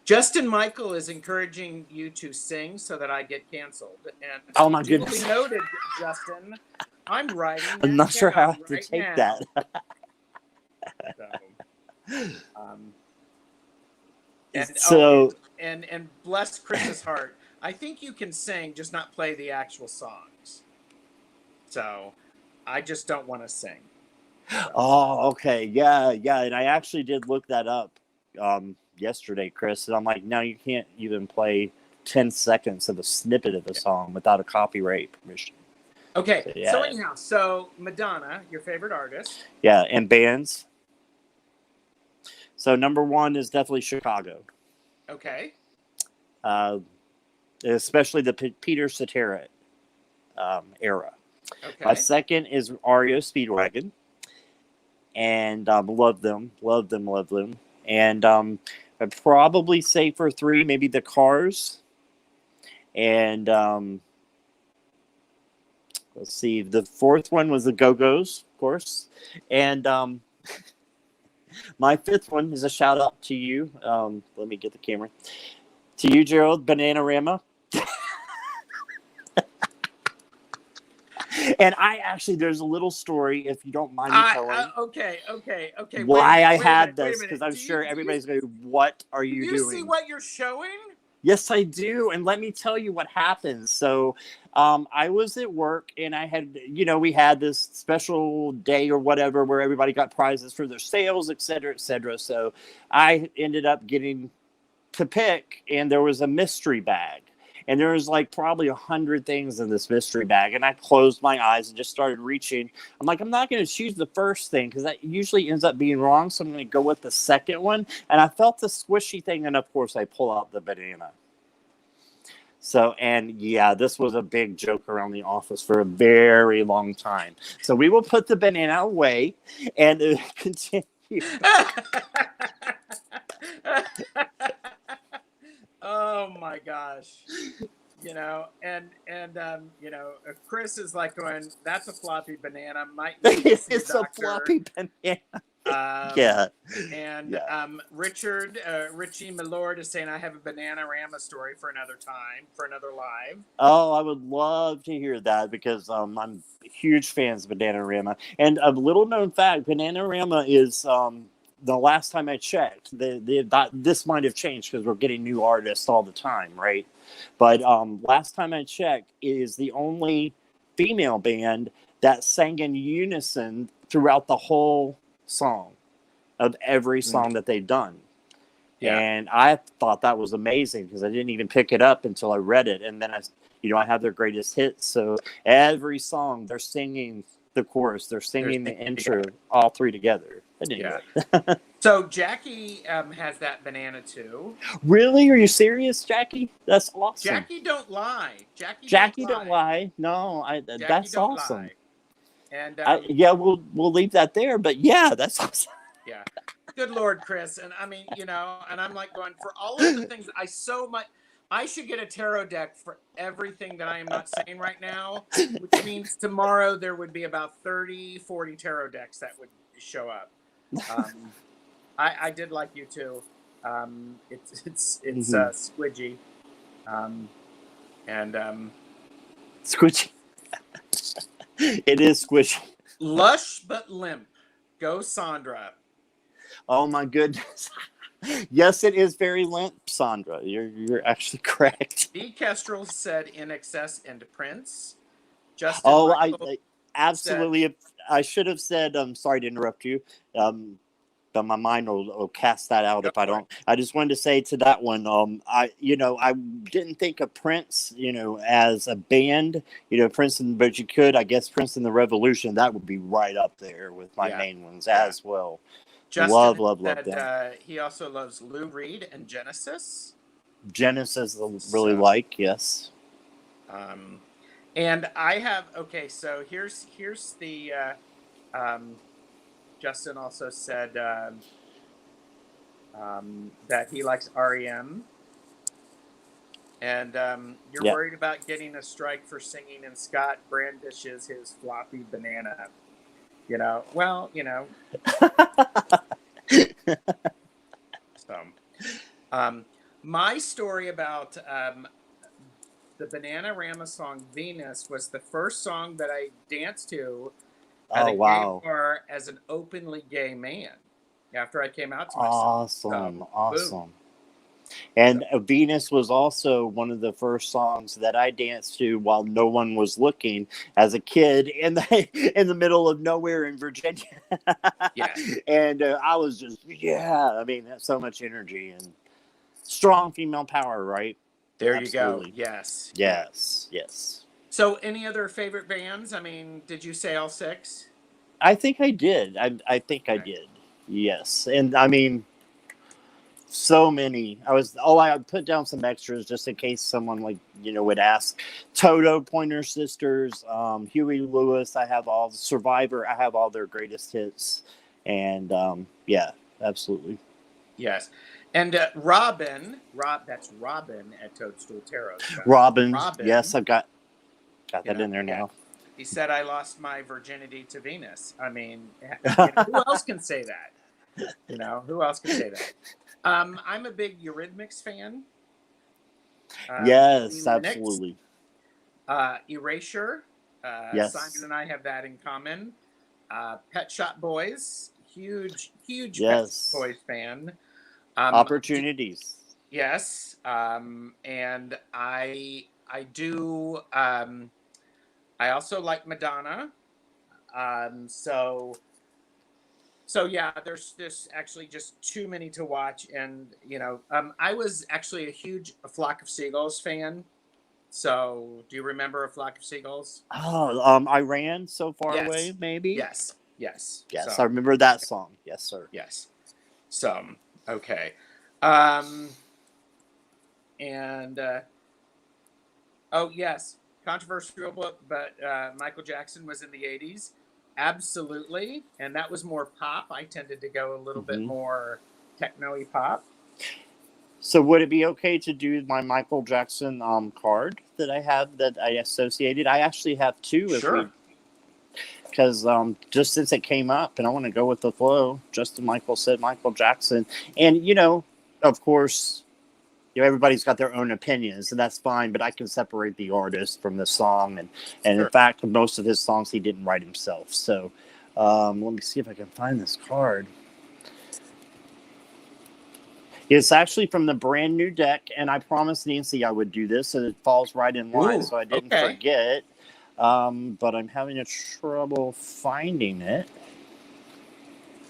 Justin Michael is encouraging you to sing so that I get canceled. And oh, my goodness. Noted, Justin. I'm writing. I'm not sure how to take now. that. And bless Chris's heart. I think you can sing, just not play the actual songs. So I just don't want to sing. So. Oh, okay. Yeah. And I actually did look that up. yesterday, Chris, and I'm like, no, you can't even play 10 seconds of a snippet of a song without a copyright permission. Okay, So, yeah. so anyhow, so Madonna, your favorite artist. Yeah, and bands. So number one is definitely Chicago. Okay. Especially the Peter Cetera era. Okay. My second is REO Speedwagon. And love them. And I'd probably say for three, maybe the Cars. And let's see, the fourth one was the Go-Go's, of course. And my fifth one is a shout out to you. Let me get the camera. To you, Gerald, Bananarama. And I actually, there's a little story, if you don't mind me telling. Okay. Why I had this, because I'm sure everybody's going, what are you doing? Do you see what you're showing? Yes, I do. And let me tell you what happened. So I was at work and I had, we had this special day or whatever where everybody got prizes for their sales, et cetera, et cetera. So I ended up getting to pick, and there was a mystery bag. And there was like probably 100 things in this mystery bag. And I closed my eyes and just started reaching. I'm like, I'm not going to choose the first thing because that usually ends up being wrong. So I'm going to go with the second one. And I felt the squishy thing. And of course, I pull out the banana. So, and yeah, this was a big joke around the office for a very long time. So we will put the banana away and continue. Oh my gosh. Chris is like going, that's a floppy banana. Might need to see It's a floppy banana. Yeah. And Richie Milord is saying, I have a Bananarama story for another time, for another live. Oh, I would love to hear that because I'm huge fans of Bananarama. And a little known fact, Bananarama is the last time I checked, this might have changed because we're getting new artists all the time, right? But last time I checked, it is the only female band that sang in unison throughout the whole song of every song that they've done. Yeah. And I thought that was amazing because I didn't even pick it up until I read it. And then I have their greatest hits. So every song they're singing the chorus, they're singing the intro, all three together. I didn't know. So Jackie has that banana too. Really? Are you serious, Jackie? That's awesome. Jackie don't lie. Jackie don't lie. No, Jackie that's don't awesome. Lie. And we'll leave that there. But yeah, that's awesome. Yeah. Good Lord, Chris. And I mean, and I'm like going, for all of the things I should get a tarot deck for everything that I am not saying right now, which means tomorrow there would be about 30, 40 tarot decks that would show up. I did like you too. It's squidgy. Squidgy. It is squishy. Lush but limp. Go Sandra. Oh my goodness. Yes, it is very limp, Sandra. You're actually correct. B. Kestrel said In Excess and Prince. Justin I absolutely. I should have said, sorry to interrupt you. But my mind will cast that out if I don't. I just wanted to say to that one, I didn't think of Prince, as a band, Prince, but you could, I guess, Prince and the Revolution. That would be right up there with my main ones as well. Justin love them. He also loves Lou Reed and Genesis. Genesis, really like, yes. And I have so here's the Justin also said that he likes REM. And you're worried about getting a strike for singing, and Scott brandishes his floppy banana. So, my story about the Bananarama song Venus was the first song that I danced to at a gay bar as an openly gay man after I came out to myself. Awesome. And Venus was also one of the first songs that I danced to while no one was looking as a kid in the middle of nowhere in Virginia. Yeah. And I was just, yeah, I mean, that's so much energy and strong female power, right? There you go. Absolutely. Yes. Yes, yes. So, any other favorite bands? I mean, did you say all six? I think I did. I think I Okay. did. Yes. And I mean, so many. I put down some extras just in case someone would ask. Toto, Pointer Sisters, Huey Lewis. I have all Survivor. I have all their greatest hits, and yeah, absolutely. Yes. And that's Robin at Toadstool Tarot. Robin. Yes, Robin, I've got that in there yeah, now. he said, I lost my virginity to Venus. I mean, who else can say that? Who else can say that? I'm a big Eurythmics fan. Yes, Phoenix, absolutely. Erasure. Simon Yes, and I have that in common. Pet Shop Boys, huge Pet Shop yes. Boys fan. Opportunities. Yes, and I do. I also like Madonna. So yeah, there's actually just too many to watch, and I was actually a Flock of Seagulls fan. So do you remember a Flock of Seagulls? Oh, Iran, so far away, Yes, maybe. yes. Yes, I So remember that song. Yes, sir. yes, so okay, um, and oh yes, controversial book, but Michael Jackson was in the '80s, absolutely, and that was more pop. I tended to go a little bit Hmm. more techno-y pop. So, would it be okay to do my Michael Jackson card that I have that I associated? I actually have two. Sure. Because just since it came up, and I want to go with the flow. Justin Michael said Michael Jackson, and of course, everybody's got their own opinions, and that's fine. But I can separate the artist from the song, and in Sure. fact, most of his songs he didn't write himself. So, let me see if I can find this card. It's actually from the brand new deck, and I promised Nancy I would do this, and it falls right in line, Ooh, so I didn't okay. forget. But I'm having a trouble finding it.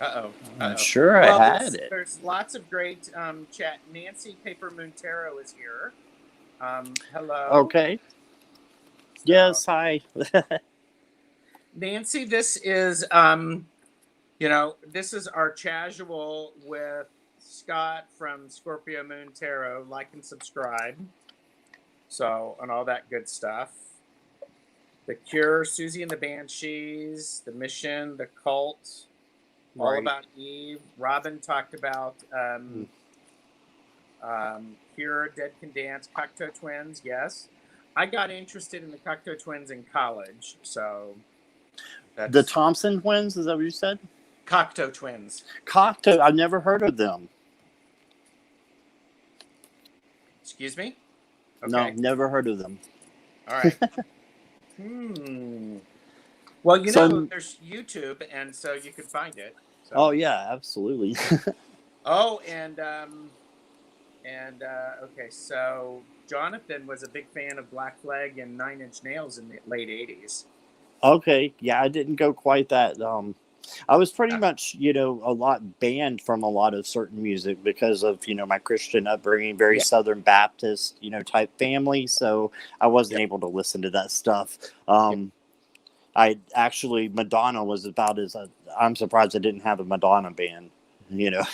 Uh-oh. I'm not Uh-oh. sure I Well, had there's it. there's lots of great chat. Nancy Paper Moon Tarot is here. Hello. Okay. So, Yes, hi. Nancy, this is our casual with Scott from Scorpio Moon Tarot. Like and subscribe. So, and all that good stuff. The Cure, Susie and the Banshees, The Mission, The Cult, All Right. About Eve. Robin talked about Cure, Dead Can Dance, Cocteau Twins. Yes, I got interested in the Cocteau Twins in college, so The that's Thompson twins, is that what you said? Cocteau Twins. Cocteau, I've never heard of them. Excuse me. No, Okay. never heard of them. All right. Well, So, there's YouTube, and so you could find it. So. oh yeah, absolutely. Oh, and okay, so Jonathan was a big fan of Black Flag and Nine Inch Nails in the late '80s. Okay, yeah, I didn't go quite that. I was pretty Yeah. much, a lot banned from a lot of certain music because of, my Christian upbringing, very Yeah. Southern Baptist, type family. So I wasn't Yeah. able to listen to that stuff. Yeah. Madonna was about I'm surprised I didn't have a Madonna band, Yeah.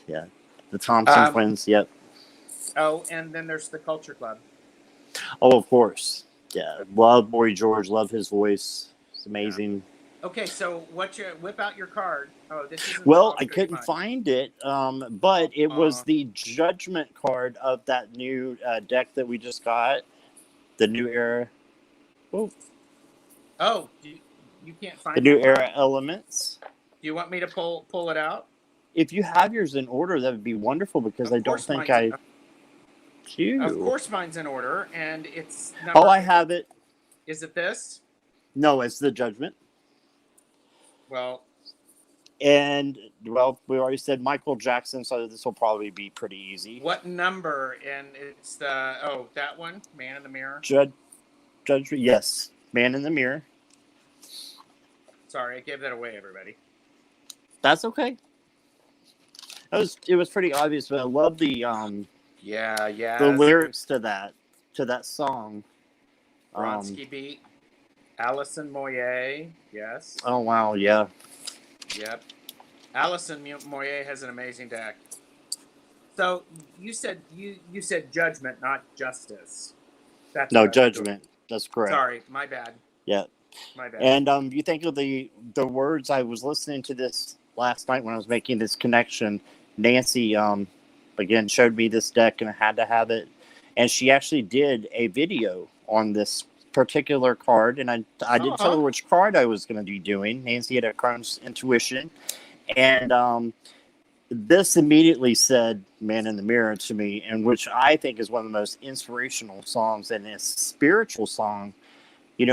Yeah. The Thompson twins. Yep. Oh, and then there's the Culture Club. Oh, of course. Yeah. Love Boy George. Love his voice. It's amazing. Yeah. Okay, so whip out your card. Oh, this is Well, I couldn't find it, but it was Uh-uh. the Judgment card of that new deck that we just got, the New Era. Oh, you can't find the New that Era card? Elements. Do you want me to pull it out? If you have yours in order, that would be wonderful because I don't think I do. Of course, mine's in order, and it's. Oh, I have it. Is it this? No, it's the Judgment. Well, And, well, we already said Michael Jackson, so this will probably be pretty easy. What number? And it's that one, Man in the Mirror. Judge, yes, Man in the Mirror. Sorry, I gave that away, everybody. That's okay. It was pretty obvious, but I love the Yeah. the lyrics to that song. Bronski Beat. Alison Moyet. Yes. Oh wow, yeah. Yep. Alison Moyet has an amazing deck. So you said judgment, not justice. That's No, what I was Judgment. doing. That's correct. Sorry, my bad. Yeah. My bad. And you think of the words. I was listening to this last night when I was making this connection. Nancy again showed me this deck, and I had to have it. And she actually did a video on this particular card, and I didn't tell her which card I was going to be doing. Nancy had a Crohn's intuition, and this immediately said "Man in the Mirror" to me, and which I think is one of the most inspirational songs and a spiritual song,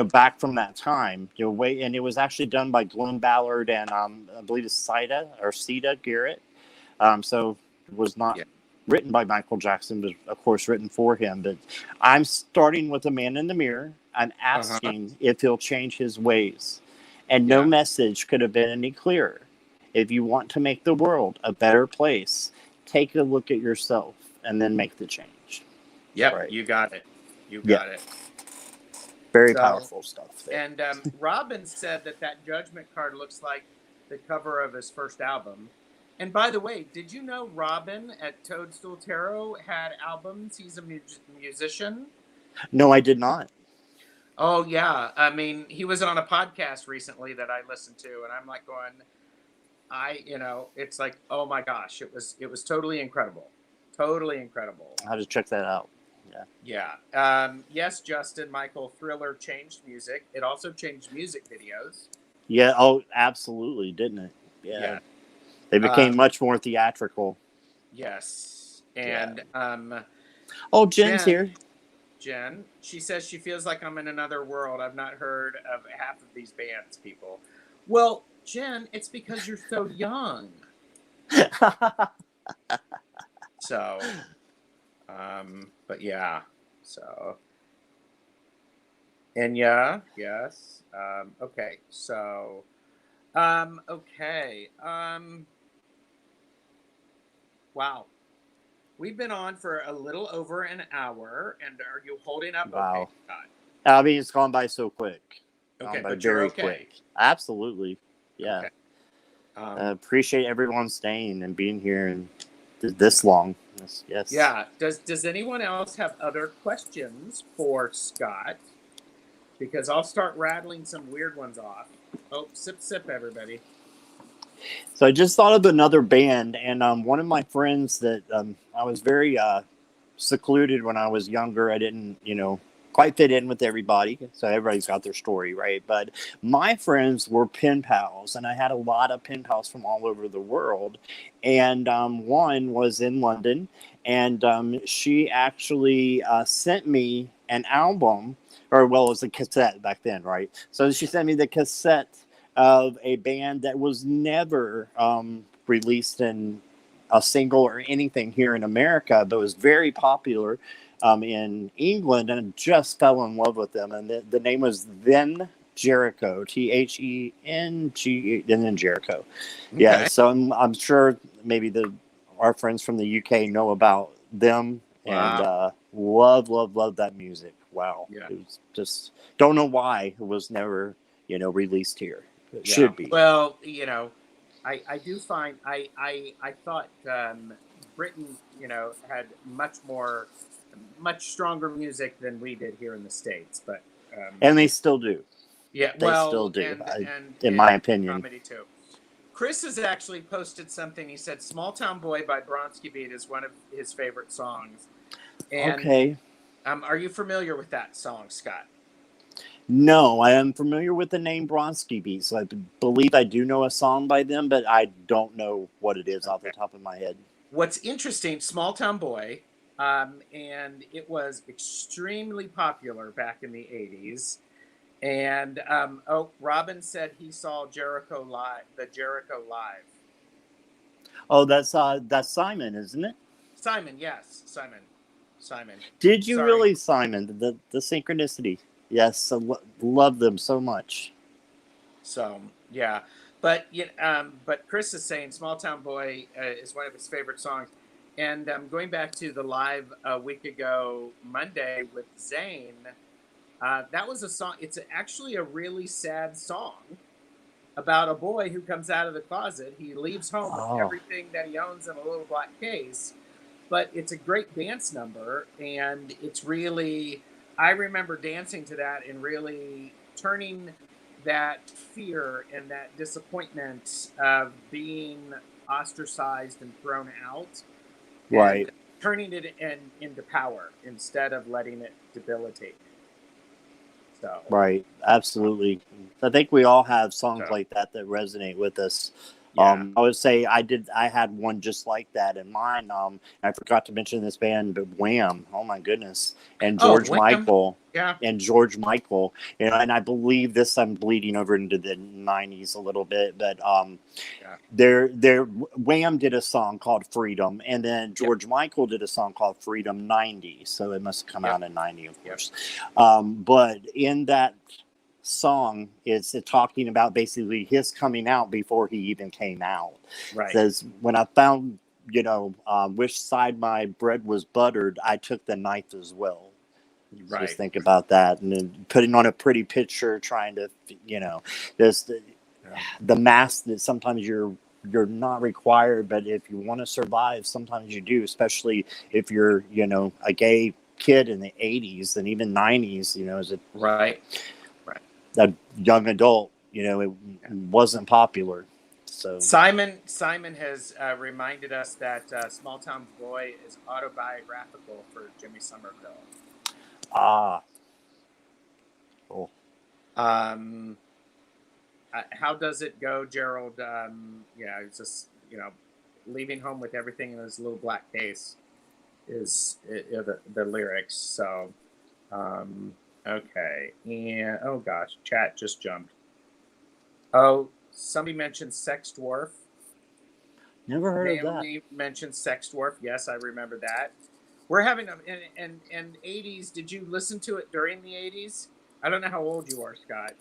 back from that time. And it was actually done by Glenn Ballard and I believe it's Sita Garrett. So it was not written by Michael Jackson, but of course written for him. But I'm starting with "A Man in the Mirror." I'm asking if he'll change his ways. And no message could have been any clearer. If you want to make the world a better place, take a look at yourself and then make the change. Yep, right. You got it. You got it. Very powerful stuff there. And Robin said that Judgment card looks like the cover of his first album. And by the way, did you know Robin at Toadstool Tarot had albums? He's a musician. No, I did not. Oh, yeah. I mean, he was on a podcast recently that I listened to, and I'm like going, it's like, oh my gosh, it was totally incredible. Totally incredible. I'll just check that out. Yeah. Yes, Justin, Michael, Thriller changed music. It also changed music videos. Yeah. Oh, absolutely. Didn't it? Yeah. They became much more theatrical. Yes. And, Jen's here. Jen, she says she feels like I'm in another world. I've not heard of half of these bands, people. Well, Jen, it's because you're so young. So, but yeah, so, and yes, okay, so, okay, wow, we've been on for a little over an hour, and are you holding up? Wow. Okay, God. I mean, it's gone by so quick. Okay, but you're okay. Quick. Absolutely. Yeah. Okay. Appreciate everyone staying and being here and this long. Yes. Yeah. Does anyone else have other questions for Scott? Because I'll start rattling some weird ones off. Oh, sip, everybody. So I just thought of another band, and one of my friends that I was very secluded when I was younger. I didn't, quite fit in with everybody. So everybody's got their story, right? But my friends were pen pals, and I had a lot of pen pals from all over the world. And one was in London, and she actually sent me an album, or well, it was a cassette back then, right? So she sent me the cassette of a band that was never released in a single or anything here in America, but was very popular in England, and just fell in love with them. And the name was Then Jericho, THENG, and then Jericho. Okay. Yeah, so I'm sure maybe our friends from the UK know about them. Wow. And love that music. Wow. Yeah. It was just, don't know why it was never, released here. It should be. Well, I do find I thought Britain, had much stronger music than we did here in the States, but and they still do. Yeah, they still do. In my opinion. Comedy too. Chris has actually posted something. He said "Small Town Boy" by Bronski Beat is one of his favorite songs. And, okay. Are you familiar with that song, Scott? No, I am familiar with the name Bronski Beat, so I believe I do know a song by them, but I don't know what it is off the top of my head. What's interesting, Small Town Boy, and it was extremely popular back in the 80s. And Robin said he saw Jericho live, the Jericho live. Oh, that's Simon, isn't it? Simon, yes, Simon. Simon. Did you Sorry. really, Simon? The synchronicity. Yes, love them so much. So yeah, but but Chris is saying "Small Town Boy" is one of his favorite songs, and going back to the live a week ago Monday with Zayn, that was a song. It's actually a really sad song about a boy who comes out of the closet. He leaves home with Oh, everything that he owns in a little black case, but it's a great dance number, and it's really, I remember dancing to that and really turning that fear and that disappointment of being ostracized and thrown out, and right. turning it into power instead of letting it debilitate me. So Right, absolutely. I think we all have songs so like that that resonate with us. yeah. I would say I had one just like that in mine. I forgot to mention this band, but Wham! Oh my goodness, and Oh, George Wham! Michael, Yeah. and I believe this. I'm bleeding over into the '90s a little bit, but Yeah. there Wham did a song called Freedom, and then Yep. George Michael did a song called Freedom '90. So it must have come Yep. out in '90, of Yep. course. But in that song, it's talking about basically his coming out before he even came out. It Right. says, when I found, which side my bread was buttered, I took the knife as well. Just Right. think about that, and then putting on a pretty picture, trying to, this Yeah. the mask that sometimes you're not required, but if you want to survive, sometimes you do, especially if you're a gay kid in the 80s and even 90s, as Right. Right. a young adult, it wasn't popular. So Simon has reminded us that Small Town Boy is autobiographical for Jimmy Somerville. ah cool. Um, how does it go, Gerald? Yeah, it's just leaving home with everything in his little black case is the lyrics. So okay, and oh gosh, chat just jumped. Oh, somebody mentioned Sex Dwarf. Never heard of that. Naomi mentioned Sex Dwarf. Yes, I remember that. We're having a and 80s. Did you listen to it during the 80s? I don't know how old you are, Scott.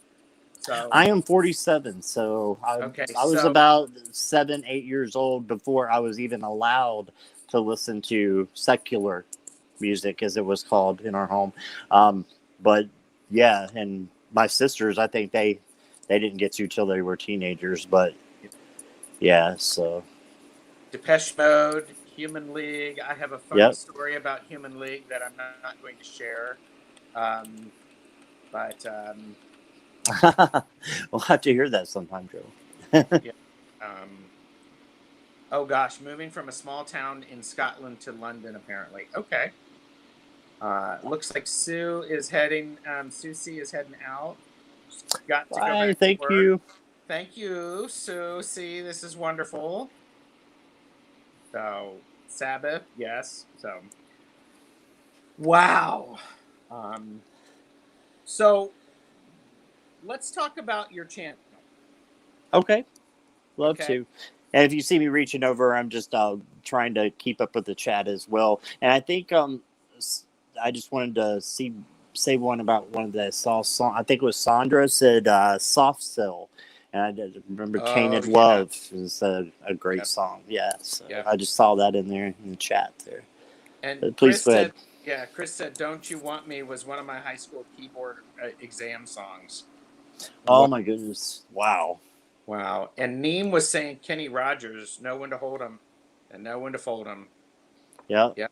So I am 47, so okay, I was so about 7, 8 years old before I was even allowed to listen to secular music, as it was called in our home. But yeah, and my sisters, I think they didn't get to till they were teenagers. But yeah, so Depeche Mode, Human League. I have a funny yep. story about Human League that I'm not going to share. Um, but We'll have to hear that sometime, Joe. yeah. Um, oh gosh, moving from a small town in Scotland to London, apparently. Okay. Looks like Sue is heading. Susie is heading out. She's got to go Bye. back to Thank work. you. Thank you, Susie. This is wonderful. So Sabbath, yes. So wow. Um, so let's talk about your channel. Okay. Love Okay. to. And if you see me reaching over, I'm just trying to keep up with the chat as well. And I think I just wanted to say one about one of the saw song. I think it was Sandra said "Soft Cell," and I remember Oh "Tainted yeah. Love" is a great Yeah. song. Yeah, so Yeah. I just saw that in there in the chat there. And But please Chris go ahead. said, yeah, Chris said, "Don't You Want Me" was one of my high school keyboard exam songs. Oh Wow. my goodness! Wow. Wow. And Neem was saying Kenny Rogers, "Know when to hold him and know when to fold him." Yep. Yep.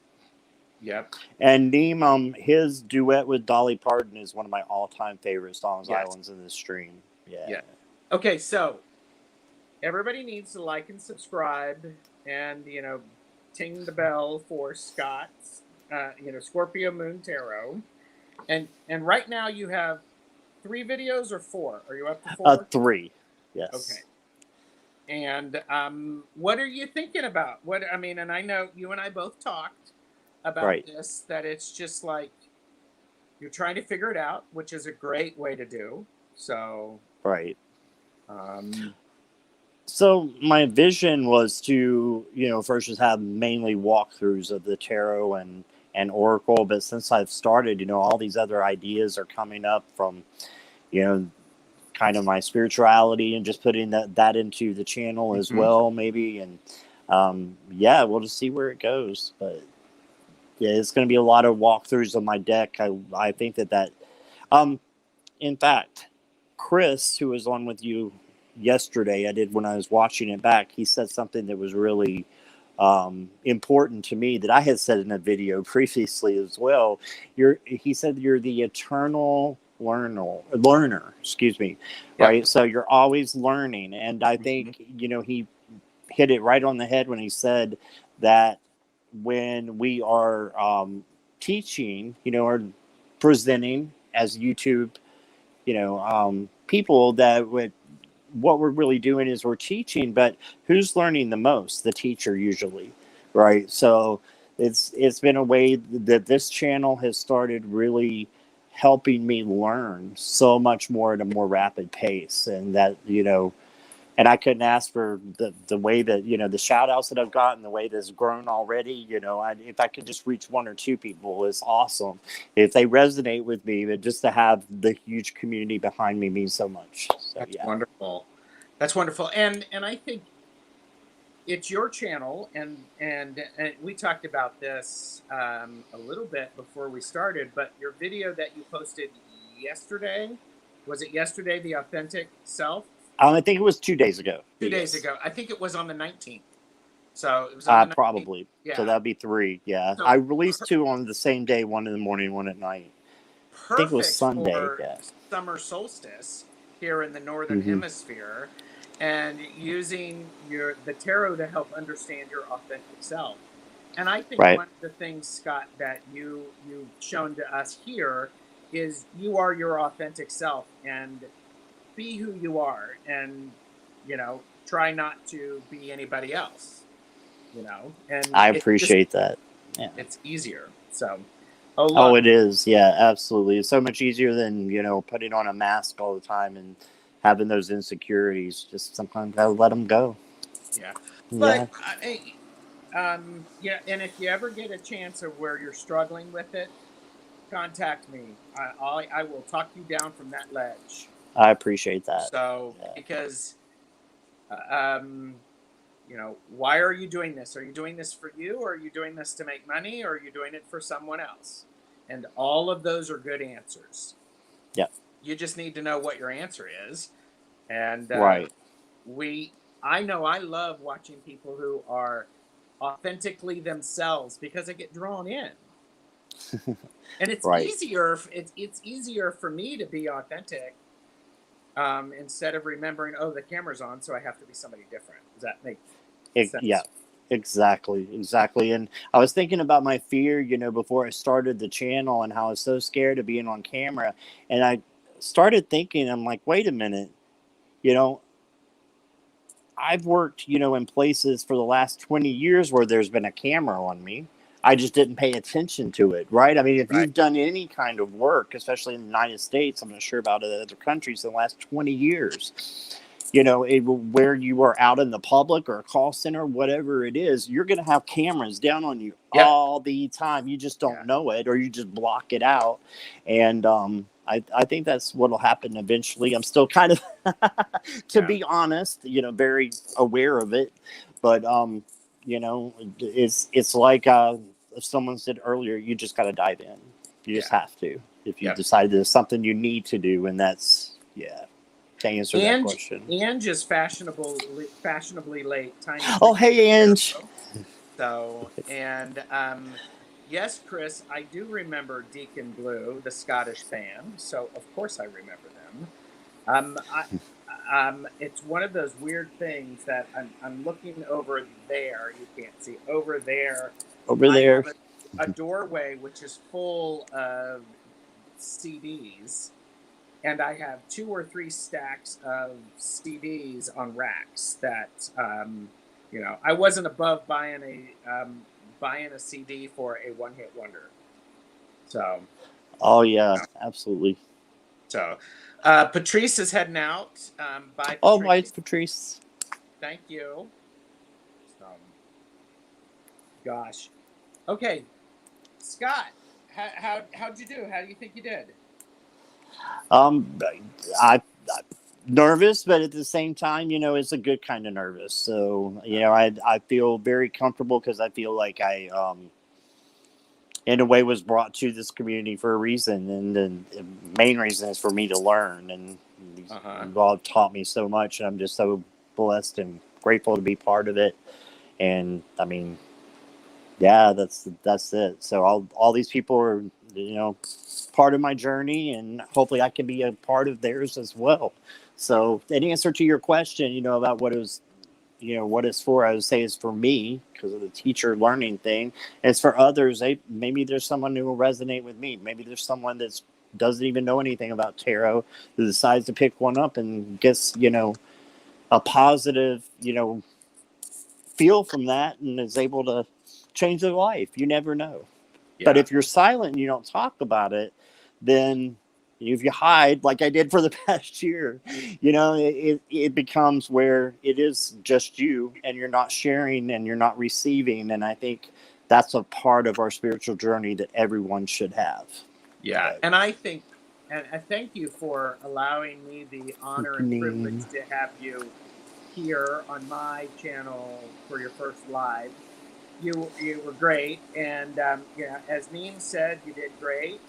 Yep. And Neem, his duet with Dolly Parton is one of my all-time favorite songs. Yes. "Islands in the Stream." Yeah. Yeah. Okay. So everybody needs to like and subscribe, and ting the bell for Scott's, Scorpio Moon Tarot. And right now you have 3 videos or 4. Are you up to 4? 3. Okay. Yes. And what are you thinking about? What I mean, and I know you and I both talked about Right. this, that it's just like you're trying to figure it out, which is a great way to do. So, Right. um, So my vision was to, first just have mainly walkthroughs of the tarot and oracle. But since I've started, all these other ideas are coming up from, you know, kind of my spirituality and just putting that into the channel as mhm. well, maybe. And yeah, we'll just see where it goes. But yeah, it's going to be a lot of walkthroughs of my deck. I think that um, in fact, Chris, who was on with you yesterday, I did when I was watching it back, he said something that was really important to me that I had said in a video previously as well. He said you're the eternal learner, excuse me, Yep. right? So you're always learning. And I Mhm. think, he hit it right on the head when he said that when we are teaching, or presenting as YouTube, people that would, what we're really doing is we're teaching, but who's learning the most? The teacher usually, right? So it's been a way that this channel has started really helping me learn so much more at a more rapid pace, and that and I couldn't ask for the way that, the shout outs that I've gotten, the way that's grown already. If I could just reach one or two people, it's awesome. If they resonate with me, but just to have the huge community behind me means so much. So, That's yeah. wonderful. That's wonderful. And I think it's your channel, and we talked about this a little bit before we started. But your video that you posted yesterday, was it yesterday? The authentic self. I think it was 2 days ago. 2 days Yes. ago. I think it was on the 19th. So it was on the 19th. Probably. So Yeah. that'd be three. Yeah. I So released two on the same day, one in the morning, one at night. I think it was perfect Sunday. for Yeah. summer solstice here in the northern Hmm. hemisphere, and using the tarot to help understand your authentic self. And I think Right. one of the things, Scott, that you've shown to us here is you are your authentic self, and be who you are, and try not to be anybody else. And I it's just appreciate that. Yeah. it's easier. So a Oh, lot. it is. Yeah, absolutely. It's so much easier than, putting on a mask all the time and having those insecurities. Just sometimes gotta let them go. Yeah. But Yeah, yeah, and if you ever get a chance of where you're struggling with it, contact me. I will talk you down from that ledge. I appreciate that. So Yeah. because uh, um why are you doing this? Are you doing this for you, or are you doing this to make money, or are you doing it for someone else? And all of those are good answers. Yeah. You just need to know what your answer is. And Right. we I know I love watching people who are authentically themselves because I get drawn in. And Right. it's easier for me to be authentic, instead of remembering, oh, the camera's on, so I have to be somebody different. Does that make Yeah. sense? Exactly. Exactly. And I was thinking about my fear, before I started the channel and how I was so scared of being on camera. And I started thinking, I'm like, wait a minute, you know, I've worked, in places for the last 20 years where there's been a camera on me. I just didn't pay attention to it, right? I mean, if Right. you've done any kind of work, especially in the United States, I'm not sure about other countries in the last 20 years, where you are out in the public or a call center, whatever it is, you're going to have cameras down on you Yep. all the time. You just don't Yeah. know it, or you just block it out. And I think that's what will happen eventually. I'm still kind of, to Yeah. be honest, very aware of it. But, it's like someone said earlier, you just got to dive in. You just Yeah. have to. If you Yep. decide there's something you need to do, and that's, yeah, to answer that And question. just fashionably late. Time is Oh, ticking, hey, Ange. Sparrow. So, and yes, Chris, I do remember Deacon Blue, the Scottish band. So of course I remember them. It's one of those weird things that I'm looking over there. You can't see over there. Over I there. have a doorway which is full of CDs, and I have two or three stacks of CDs on racks that I wasn't above buying a CD for a one hit wonder. So Oh yeah, absolutely. So, Patrice is heading out. Bye, Oh, my Patrice. Patrice. Thank you. So, gosh. Okay, Scott. How'd you do? How do you think you did? Um, I nervous, but at the same time, it's a good kind of nervous. So, I feel very comfortable because I feel like I, in a way, was brought to this community for a reason, and the main reason is for me to learn. And Uh huh. you all have taught me so much, and I'm just so blessed and grateful to be part of it. And I mean, yeah, that's it. So all these people are, part of my journey, and hopefully I can be a part of theirs as well. So, in answer to your question, about what it was, what it's for, I would say is for me because of the teacher learning thing. It's for others. Maybe there's someone who will resonate with me. Maybe there's someone that doesn't even know anything about tarot who decides to pick one up and gets, a positive, feel from that and is able to change their life. You never know. But Yeah. if you're silent and you don't talk about it, then if you hide, like I did for the past year, it becomes where it is just you and you're not sharing and you're not receiving. And I think that's a part of our spiritual journey that everyone should have. Yeah, But, and I think, and I thank you for allowing me the honor and privilege to have you here on my channel for your first live. You were great, and yeah, as Neem said, you did great.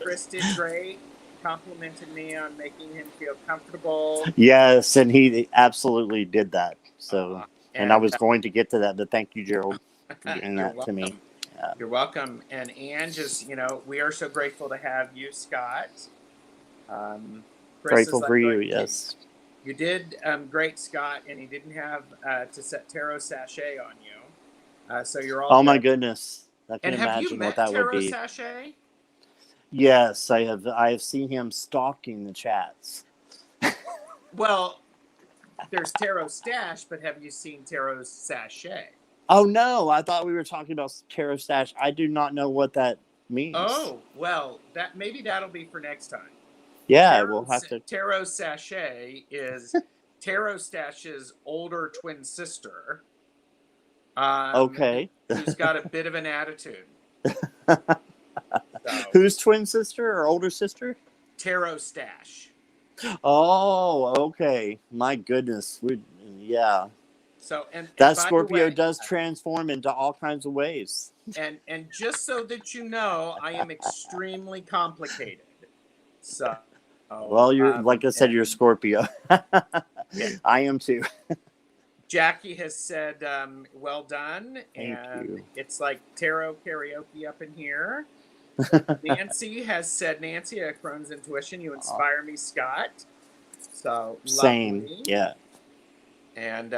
Chris did great. Complimented me on making him feel comfortable. yes, and he absolutely did that. So, Uh, and I and was going to get to that, but thank you, Gerald, for doing you're that to me. welcome. Yeah. You're welcome. And Ange is, we are so grateful to have you, Scott. Um, Chris is Grateful like for going you. to. Yes. You did great, Scott, and he didn't have to set tarot sachet on you, so you're all Oh my good. goodness, I can And have you imagine what met that would tarot be. sachet? Yes, I have. I have seen him stalking the chats. Well, there's tarot stash, but have you seen tarot sachet? Oh no, I thought we were talking about tarot stash. I do not know what that means. Oh, well, that maybe that'll be for next time. Yeah, Tarot we'll have to. tarot sachet is tarot stash's older twin sister, Okay. who's got a bit of an attitude. So Who's twin sister or older sister? tarot stash. Oh, okay. My goodness. Yeah. So and That by the Scorpio way, does transform into all kinds of ways. and just so that you know, I am extremely complicated. So Well, you're like I said, you're a and Scorpio. yeah, I am too. Jackie has said, well done, Thank and you. it's like tarot karaoke up in here. Nancy has said, Nancy, a Crohn's intuition, you inspire me, Scott. So Same. lovely. Yeah. And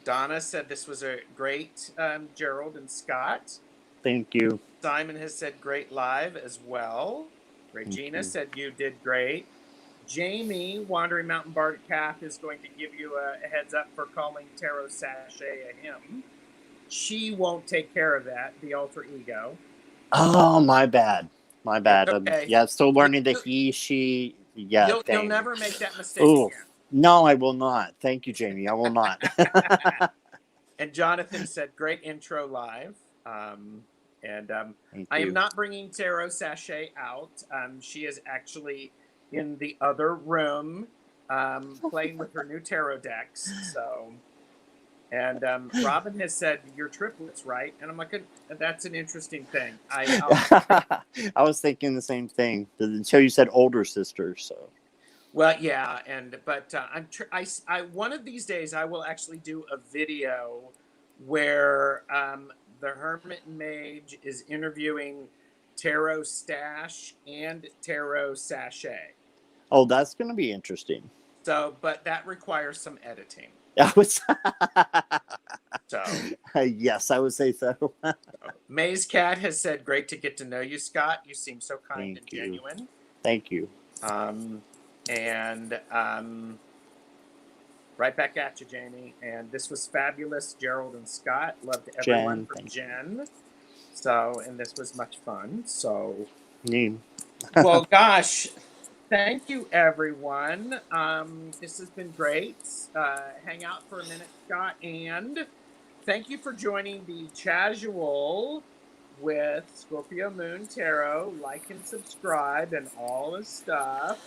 Donna said this was a great Gerald and Scott. Thank you. Simon has said great live as well. Thank Regina you. said you did great. Jamie, Wandering Mountain Bardic Path, is going to give you a heads up for calling Tarot Sachet a him. She won't take care of that, the alter ego. Oh, my bad. My It's bad. okay. Yeah, still You, learning the you, he, she. Yeah, you'll thing. never make that mistake Oh, again. no, I will not. Thank you, Jamie. I will not. And Jonathan said, great intro live. And Thank I am you. not bringing Tarot Sachet out. She is actually in the other room playing with her new tarot decks. So, and Robin has said, you're triplets, right? And I'm like, that's an interesting thing. I was thinking the same thing until you said older sister. So, Well, yeah, but I one of these days I will actually do a video where the Hermit Mage is interviewing Tarot Stash and Tarot Sachet. oh, that's going to be interesting. So, but that requires some editing. I was. So, Yes, I would say so. Maze Cat has said, "Great to get to know you, Scott. You seem so kind and Thank you. genuine." Thank you. Um, and Right back at you, Jamie. And this was fabulous, Gerald and Scott. Loved everyone Jen, from thank you. Jen. So, and this was much fun. So, You. Well, gosh, thank you, everyone. This has been great. Hang out for a minute, Scott, and thank you for joining the Casual with Scorpio Moon Tarot. Like and subscribe and all the stuff,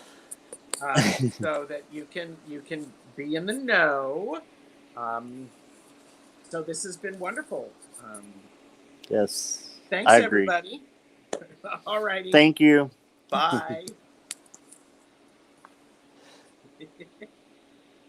so that you can be in the know. Um, so this has been wonderful. Yes, I Thanks, agree. everybody. All righty. Thank you. Bye.